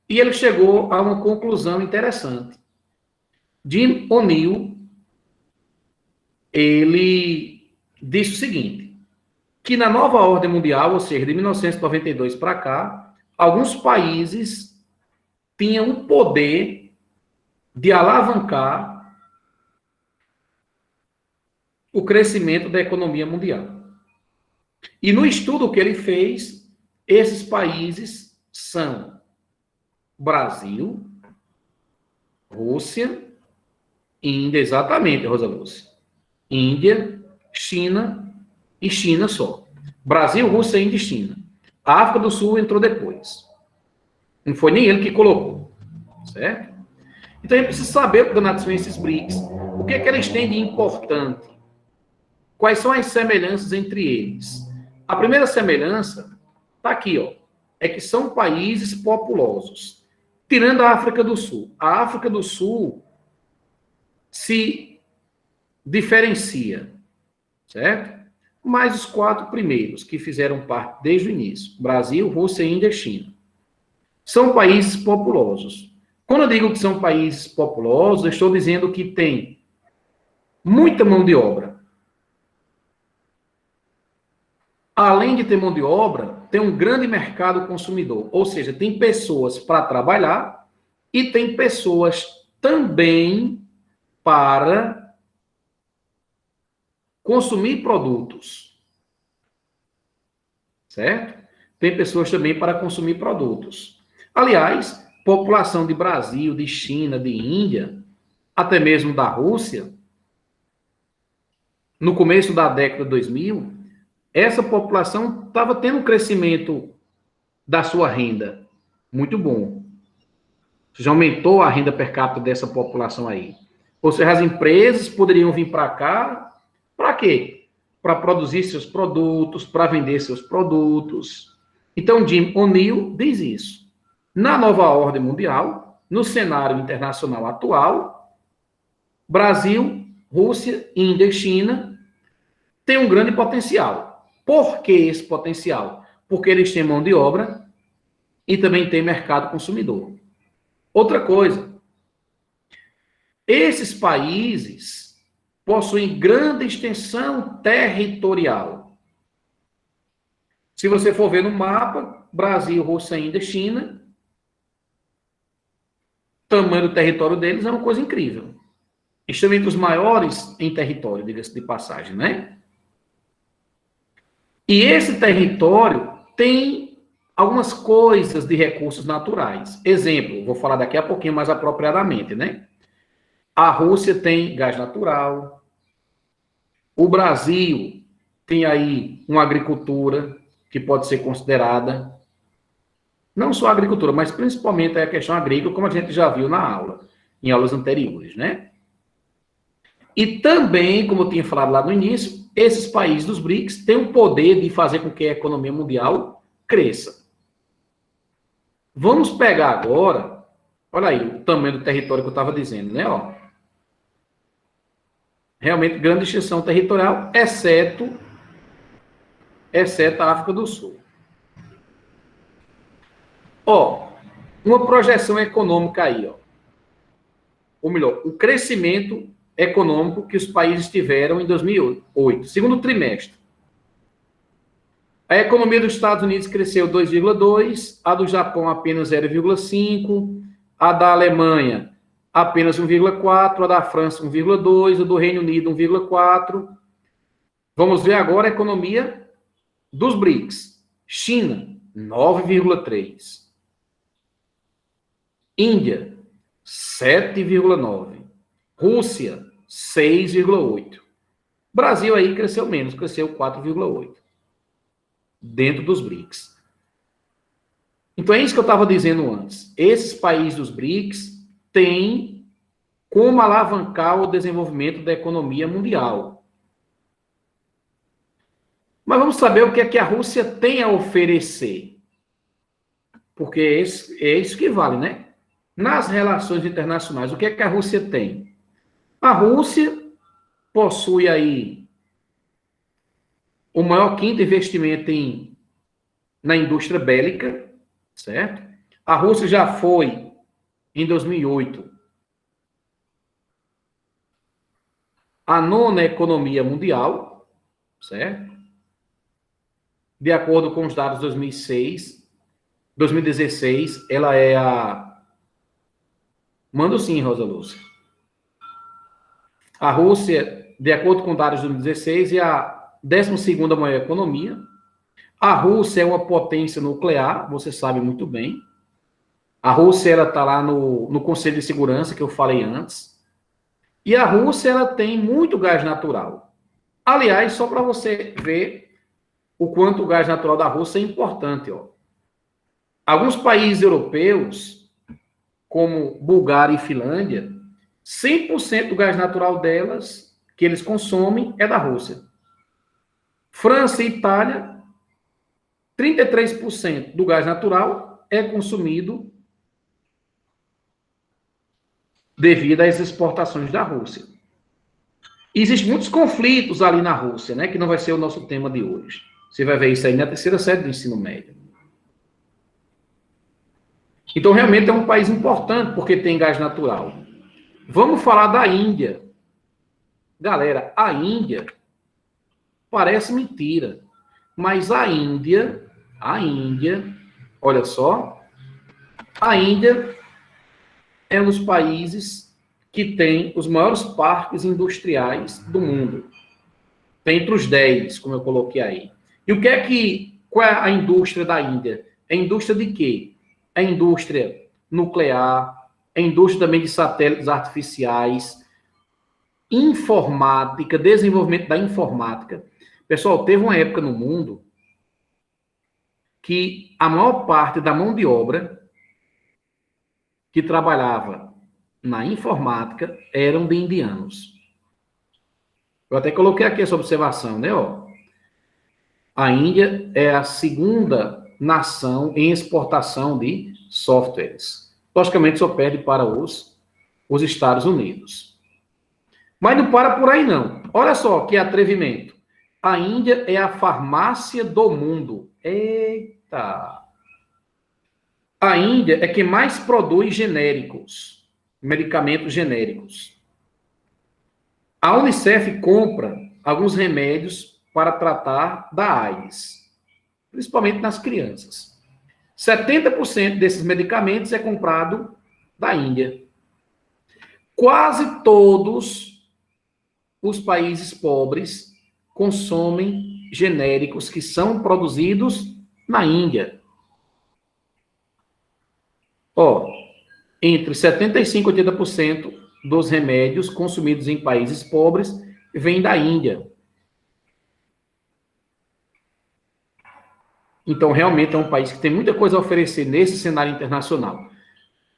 e ele chegou a uma conclusão interessante. Jim O'Neill, ele disse o seguinte, que na nova ordem mundial, ou seja, de 1992 para cá, alguns países tinham o poder de alavancar o crescimento da economia mundial. E no estudo que ele fez, esses países são Brasil, Rússia, Índia, exatamente, Rosa Lúcia. Índia, China e China só. Brasil, Rússia, Índia e China. A África do Sul entrou depois. Não foi nem ele que colocou, certo? Então a gente precisa saber o que danado são esses BRICS. O que é que eles têm de importante? Quais são as semelhanças entre eles? A primeira semelhança está aqui, ó. É que são países populosos. Tirando a África do Sul. A África do Sul se diferencia, certo? Mas os 4 primeiros que fizeram parte desde o início, Brasil, Rússia, Índia e China, são países populosos. Quando eu digo que são países populosos, eu estou dizendo que tem muita mão de obra. Além de ter mão de obra, tem um grande mercado consumidor. Ou seja, tem pessoas para trabalhar e tem pessoas também para consumir produtos. Certo? Tem pessoas também para consumir produtos. Aliás, população de Brasil, de China, de Índia, até mesmo da Rússia, no começo da década de 2000, essa população estava tendo um crescimento da sua renda muito bom. Já aumentou a renda per capita dessa população aí. Ou seja, as empresas poderiam vir para cá, para quê? Para produzir seus produtos, para vender seus produtos. Então, Jim O'Neill diz isso. Na nova ordem mundial, no cenário internacional atual, Brasil, Rússia, Índia e China têm um grande potencial. Por que esse potencial? Porque eles têm mão de obra e também têm mercado consumidor. Outra coisa, esses países possuem grande extensão territorial. Se você for ver no mapa, Brasil, Rússia, Índia, China, o tamanho do território deles é uma coisa incrível. Estão entre os maiores em território, diga-se de passagem, né? E esse território tem algumas coisas de recursos naturais. Exemplo, vou falar daqui a pouquinho mais apropriadamente, né? A Rússia tem gás natural. O Brasil tem aí uma agricultura que pode ser considerada, não só a agricultura, mas principalmente a questão agrícola, como a gente já viu na aula, em aulas anteriores, né? E também, como eu tinha falado lá no início, esses países dos BRICS têm o poder de fazer com que a economia mundial cresça. Vamos pegar agora, olha aí o tamanho do território que eu estava dizendo, né? Ó, realmente grande extensão territorial, exceto a África do Sul. Ó, uma projeção econômica aí, ó. Ou melhor, o crescimento econômico que os países tiveram em 2008, segundo trimestre. A economia dos Estados Unidos cresceu 2,2%, a do Japão apenas 0,5%, a da Alemanha apenas 1,4%, a da França 1,2%, a do Reino Unido 1,4%. Vamos ver agora a economia dos BRICS. China, 9,3%. Índia, 7,9%. Rússia, 6,8%. Brasil aí cresceu menos, cresceu 4,8%. Dentro dos BRICS. Então é isso que eu estava dizendo antes. Esses países dos BRICS têm como alavancar o desenvolvimento da economia mundial. Mas vamos saber o que é que a Rússia tem a oferecer. Porque é isso que vale, né? Nas relações internacionais, o que é que a Rússia tem? A Rússia possui aí o maior quinto investimento na indústria bélica, certo? A Rússia já foi, em 2008, a nona economia mundial, certo? De acordo com os dados de 2016, ela é a... Mando sim, Rosa Lúcia. A Rússia, de acordo com dados de 2016, é a 12ª maior economia. A Rússia é uma potência nuclear, você sabe muito bem. A Rússia está lá no Conselho de Segurança, que eu falei antes. E a Rússia ela tem muito gás natural. Aliás, só para você ver o quanto o gás natural da Rússia é importante. Ó. Alguns países europeus, como Bulgária e Finlândia, 100% do gás natural delas, que eles consomem, é da Rússia. França e Itália, 33% do gás natural é consumido devido às exportações da Rússia. Existem muitos conflitos ali na Rússia, né, que não vai ser o nosso tema de hoje. Você vai ver isso aí na terceira série do ensino médio. Então, realmente é um país importante porque tem gás natural. Vamos falar da Índia. Galera, a Índia parece mentira, mas a Índia, olha só, a Índia é um dos países que tem os maiores parques industriais do mundo. Tem entre os 10, como eu coloquei aí. E qual é a indústria da Índia? É indústria de quê? É indústria nuclear, é indústria também de satélites artificiais, informática, desenvolvimento da informática. Pessoal, teve uma época no mundo que a maior parte da mão de obra que trabalhava na informática eram de indianos. Eu até coloquei aqui essa observação, né? Ó. A Índia é a segunda nação em exportação de softwares. Logicamente, só perde para os Estados Unidos. Mas não para por aí, não. Olha só que atrevimento. A Índia é a farmácia do mundo. Eita! A Índia é quem mais produz genéricos, medicamentos genéricos. A Unicef compra alguns remédios para tratar da AIDS, principalmente nas crianças. 70% desses medicamentos é comprado da Índia. Quase todos os países pobres consomem genéricos que são produzidos na Índia. Ó, entre 75% e 80% dos remédios consumidos em países pobres vêm da Índia. Então, realmente é um país que tem muita coisa a oferecer nesse cenário internacional.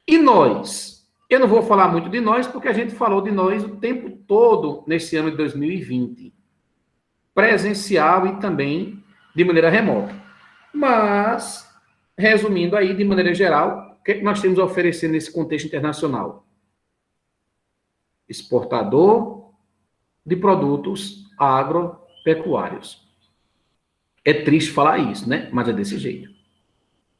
E nós? Eu não vou falar muito de nós, porque a gente falou de nós o tempo todo nesse ano de 2020. Presencial e também de maneira remota. Mas, resumindo aí, de maneira geral, o que é que nós temos a oferecer nesse contexto internacional? Exportador de produtos agropecuários. É triste falar isso, né? Mas é desse jeito.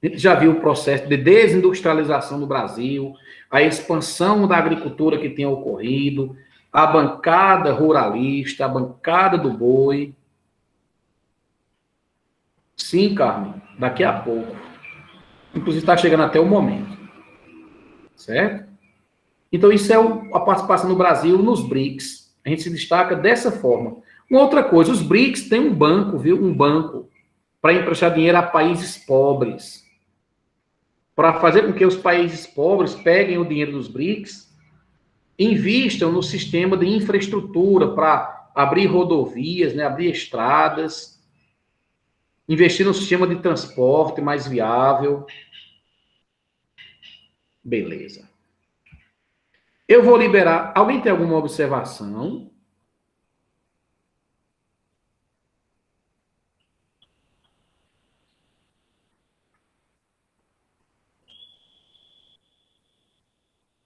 A gente já viu o processo de desindustrialização no Brasil, a expansão da agricultura que tem ocorrido, a bancada ruralista, a bancada do boi. Sim, Carmen, daqui a pouco. Inclusive está chegando até o momento. Certo? Então, isso é a participação no Brasil nos BRICS. A gente se destaca dessa forma. Uma outra coisa, os BRICS têm um banco, viu? Um banco para emprestar dinheiro a países pobres. Para fazer com que os países pobres peguem o dinheiro dos BRICS, invistam no sistema de infraestrutura para abrir rodovias, né, abrir estradas, investir no sistema de transporte mais viável. Beleza. Eu vou liberar. Alguém tem alguma observação?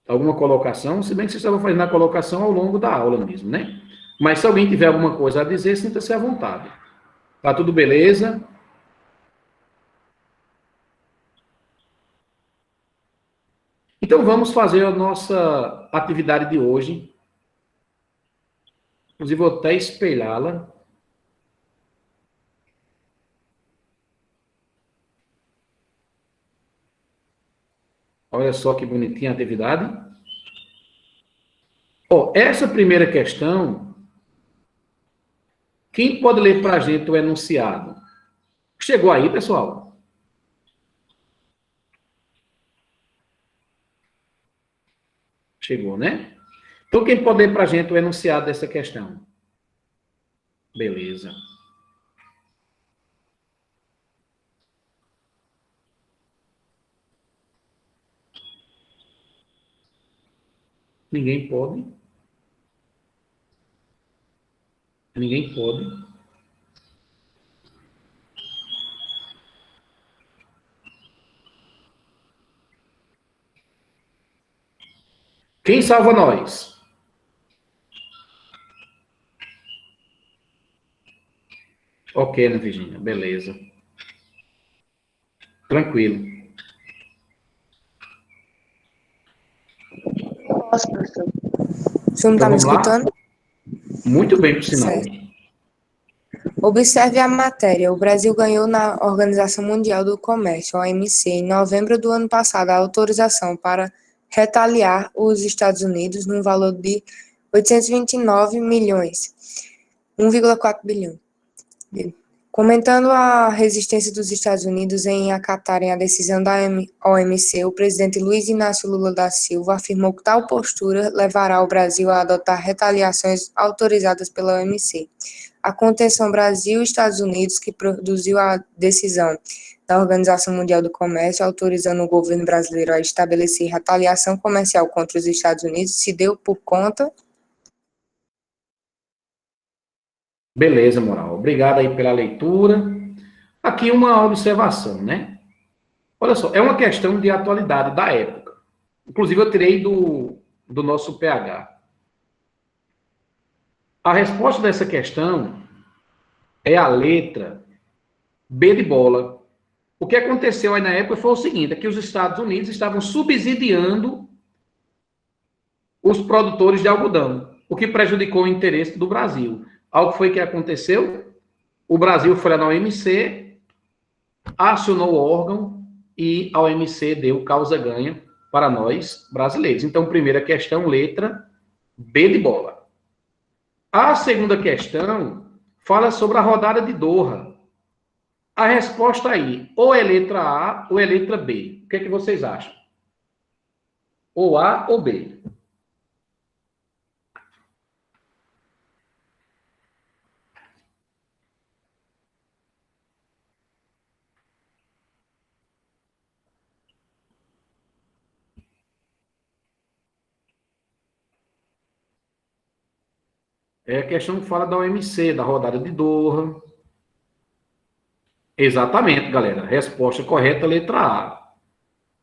Alguma colocação? Se bem que vocês estavam fazendo a colocação ao longo da aula mesmo, né? Mas se alguém tiver alguma coisa a dizer, sinta-se à vontade. Tá tudo beleza? Então vamos fazer a nossa atividade de hoje. Inclusive vou até espelhá-la. Olha só que bonitinha a atividade. Ó, essa primeira questão, quem pode ler para a gente o enunciado? Chegou aí, pessoal? Chegou, né? Então, quem pode ler para a gente o enunciado dessa questão? Beleza. Ninguém pode. Ninguém pode. Quem salva nós? Ok, Ana Virginia. Beleza. Tranquilo. Posso, professor? O senhor não Então está me vamos lá? escutando? Muito bem, por sinal. Certo. Observe a matéria. O Brasil ganhou na Organização Mundial do Comércio, OMC, em novembro do ano passado, a autorização para retaliar os Estados Unidos num valor de 829 milhões, 1,4 bilhão. Comentando a resistência dos Estados Unidos em acatarem a decisão da OMC, o presidente Luiz Inácio Lula da Silva afirmou que tal postura levará o Brasil a adotar retaliações autorizadas pela OMC. A contenção Brasil e Estados Unidos, que produziu a decisão da Organização Mundial do Comércio, autorizando o governo brasileiro a estabelecer retaliação comercial contra os Estados Unidos, se deu por conta. Beleza, Moral. Obrigado aí pela leitura. Aqui uma observação, né? Olha só, é uma questão de atualidade da época. Inclusive, eu tirei do nosso PH. A resposta dessa questão é a letra B de bola. O que aconteceu aí na época foi o seguinte, é que os Estados Unidos estavam subsidiando os produtores de algodão, o que prejudicou o interesse do Brasil. Algo foi que aconteceu? O Brasil foi lá na OMC, acionou o órgão e a OMC deu causa-ganha para nós brasileiros. Então, primeira questão, letra B de bola. A segunda questão fala sobre a rodada de Doha. A resposta aí, ou é letra A ou é letra B. O que é que vocês acham? Ou A ou B? É a questão que fala da OMC, da rodada de Doha. Exatamente, galera. Resposta correta, letra A.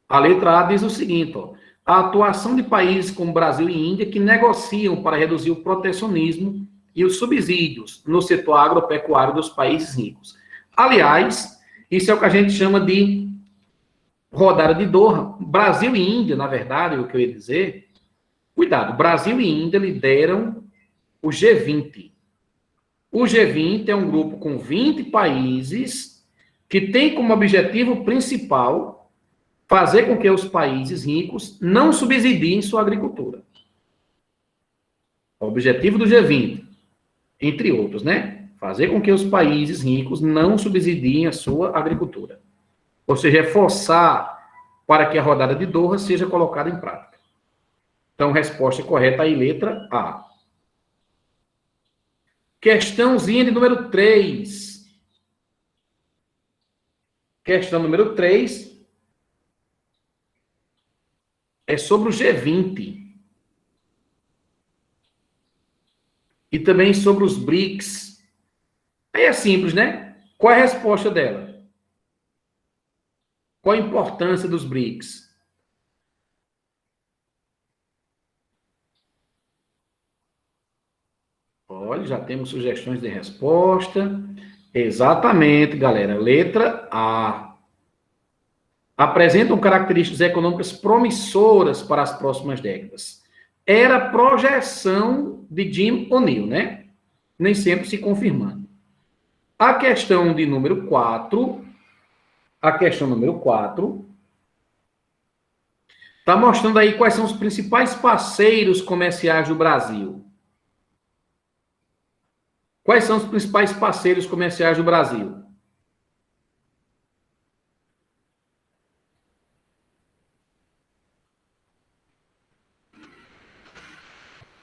A letra A diz o seguinte, ó, a atuação de países como Brasil e Índia que negociam para reduzir o protecionismo e os subsídios no setor agropecuário dos países ricos. Aliás, isso é o que a gente chama de rodada de Doha. Brasil e Índia, na verdade, o que eu ia dizer, cuidado, Brasil e Índia lideram o G20. O G20 é um grupo com 20 países que tem como objetivo principal fazer com que os países ricos não subsidiem sua agricultura. O objetivo do G20, entre outros, né? Fazer com que os países ricos não subsidiem a sua agricultura. Ou seja, forçar para que a rodada de Doha seja colocada em prática. Então, resposta correta aí, letra A. Questãozinha de número 3. Questão número 3 é sobre o G20. E também sobre os BRICS. Aí é simples, né? Qual é a resposta dela? Qual a importância dos BRICS? Olha, já temos sugestões de resposta. Exatamente, galera. Letra A. Apresentam características econômicas promissoras para as próximas décadas. Era projeção de Jim O'Neill, né? Nem sempre se confirmando. A questão de número 4, está mostrando aí quais são os principais parceiros comerciais do Brasil. Quais são os principais parceiros comerciais do Brasil?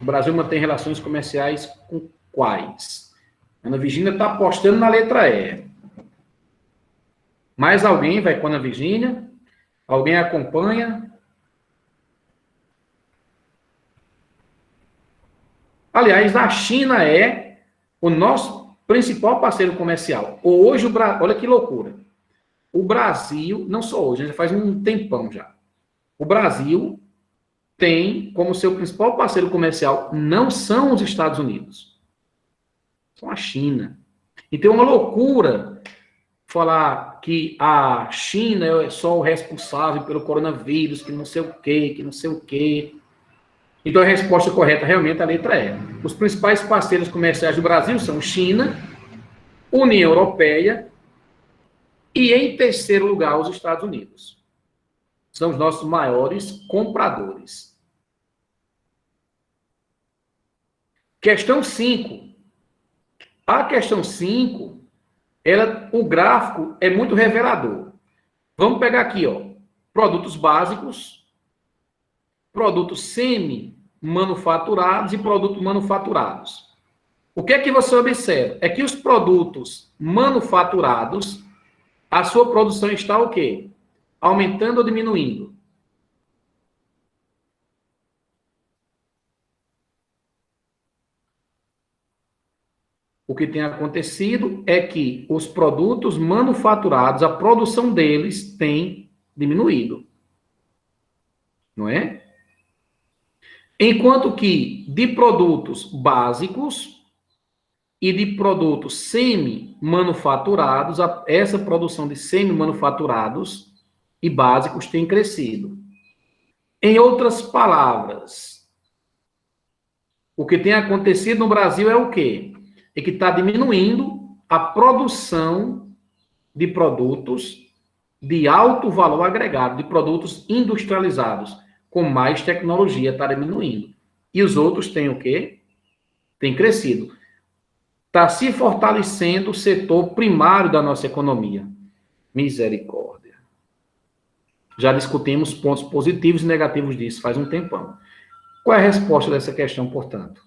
O Brasil mantém relações comerciais com quais? Ana Virgínia está apostando na letra E. Mais alguém vai com a Ana Virgínia? Alguém acompanha? Aliás, a China é o nosso principal parceiro comercial. Hoje, olha que loucura. O Brasil, não só hoje, já faz um tempão já. O Brasil tem como seu principal parceiro comercial não são os Estados Unidos, são a China. Então é uma loucura falar que a China é só o responsável pelo coronavírus, que não sei o quê, que não sei o quê. Então a resposta correta realmente é a letra E. Os principais parceiros comerciais do Brasil são China, União Europeia e, em terceiro lugar, os Estados Unidos. São os nossos maiores compradores. Questão 5. A questão 5, o gráfico é muito revelador. Vamos pegar aqui, ó, produtos básicos, produtos semi-manufaturados e produtos manufaturados. O que é que você observa? É que os produtos manufaturados, a sua produção está o quê? Aumentando ou diminuindo? O que tem acontecido é que os produtos manufaturados, a produção deles tem diminuído. Não é? Enquanto que de produtos básicos e de produtos semi-manufaturados, essa produção de semi-manufaturados e básicos tem crescido. Em outras palavras, o que tem acontecido no Brasil é o quê? É que está diminuindo a produção de produtos de alto valor agregado, de produtos industrializados, com mais tecnologia, está diminuindo. E os outros têm o quê? Tem crescido. Está se fortalecendo o setor primário da nossa economia. Misericórdia. Já discutimos pontos positivos e negativos disso faz um tempão. Qual é a resposta dessa questão, portanto?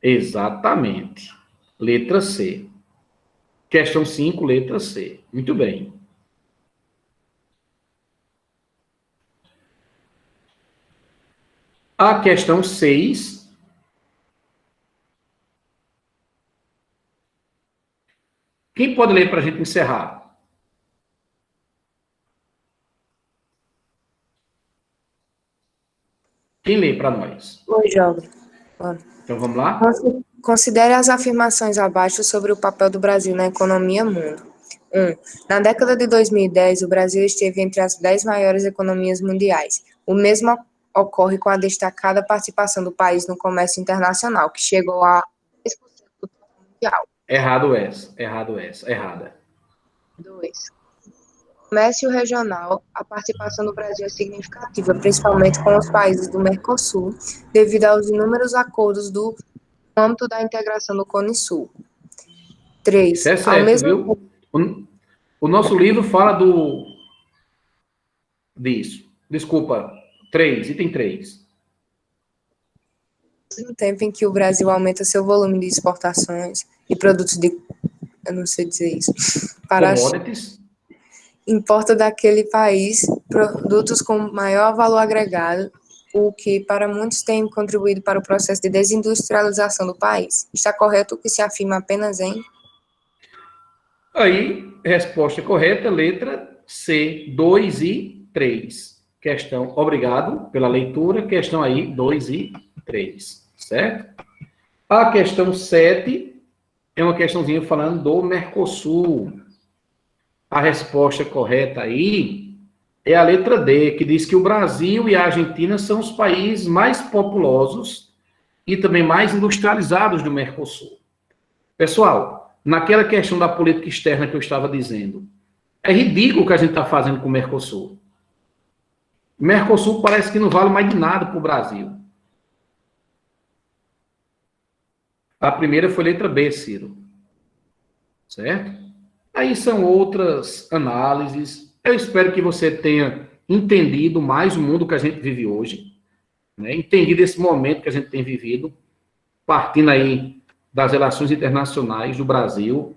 Exatamente. Letra C. Questão 5, letra C. Muito bem. A questão 6. Quem pode ler para a gente encerrar? Quem lê para nós? Oi, jovem. Então vamos lá? Considere as afirmações abaixo sobre o papel do Brasil na economia mundo. 1. Na década de 2010, o Brasil esteve entre as 10 maiores economias mundiais. O mesmo ocorre com a destacada participação do país no comércio internacional, que chegou a 10% do total mundial. Errada. 2. Comércio regional, a participação do Brasil é significativa, principalmente com os países do Mercosul, devido aos inúmeros acordos no âmbito da integração do Cone Sul. 3. Isso é certo, viu? O nosso livro fala disso. Desculpa, 3, item 3. Ao mesmo tempo em que o Brasil aumenta seu volume de exportações e produtos de... Eu não sei dizer isso. Para commodities. Importa daquele país produtos com maior valor agregado, o que para muitos tem contribuído para o processo de desindustrialização do país. Está correto o que se afirma apenas em... Aí, resposta correta, letra C, 2 e 3. Questão, obrigado pela leitura. Questão aí, 2 e 3, certo? A questão 7 é uma questãozinha falando do Mercosul. A resposta correta aí é a letra D, que diz que o Brasil e a Argentina são os países mais populosos e também mais industrializados do Mercosul. Pessoal, naquela questão da política externa que eu estava dizendo, é ridículo o que a gente está fazendo com o Mercosul. O Mercosul parece que não vale mais de nada para o Brasil. A primeira foi letra B, Ciro. Certo? Aí são outras análises. Eu espero que você tenha entendido mais o mundo que a gente vive hoje, né? Entendido esse momento que a gente tem vivido, partindo aí das relações internacionais do Brasil.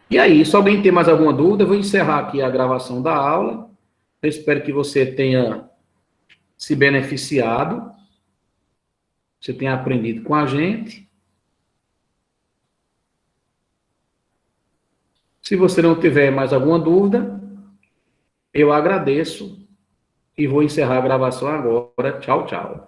E aí, se alguém tem mais alguma dúvida, eu vou encerrar aqui a gravação da aula. Eu espero que você tenha se beneficiado, você tenha aprendido com a gente. Se você não tiver mais alguma dúvida, eu agradeço e vou encerrar a gravação agora. Tchau, tchau.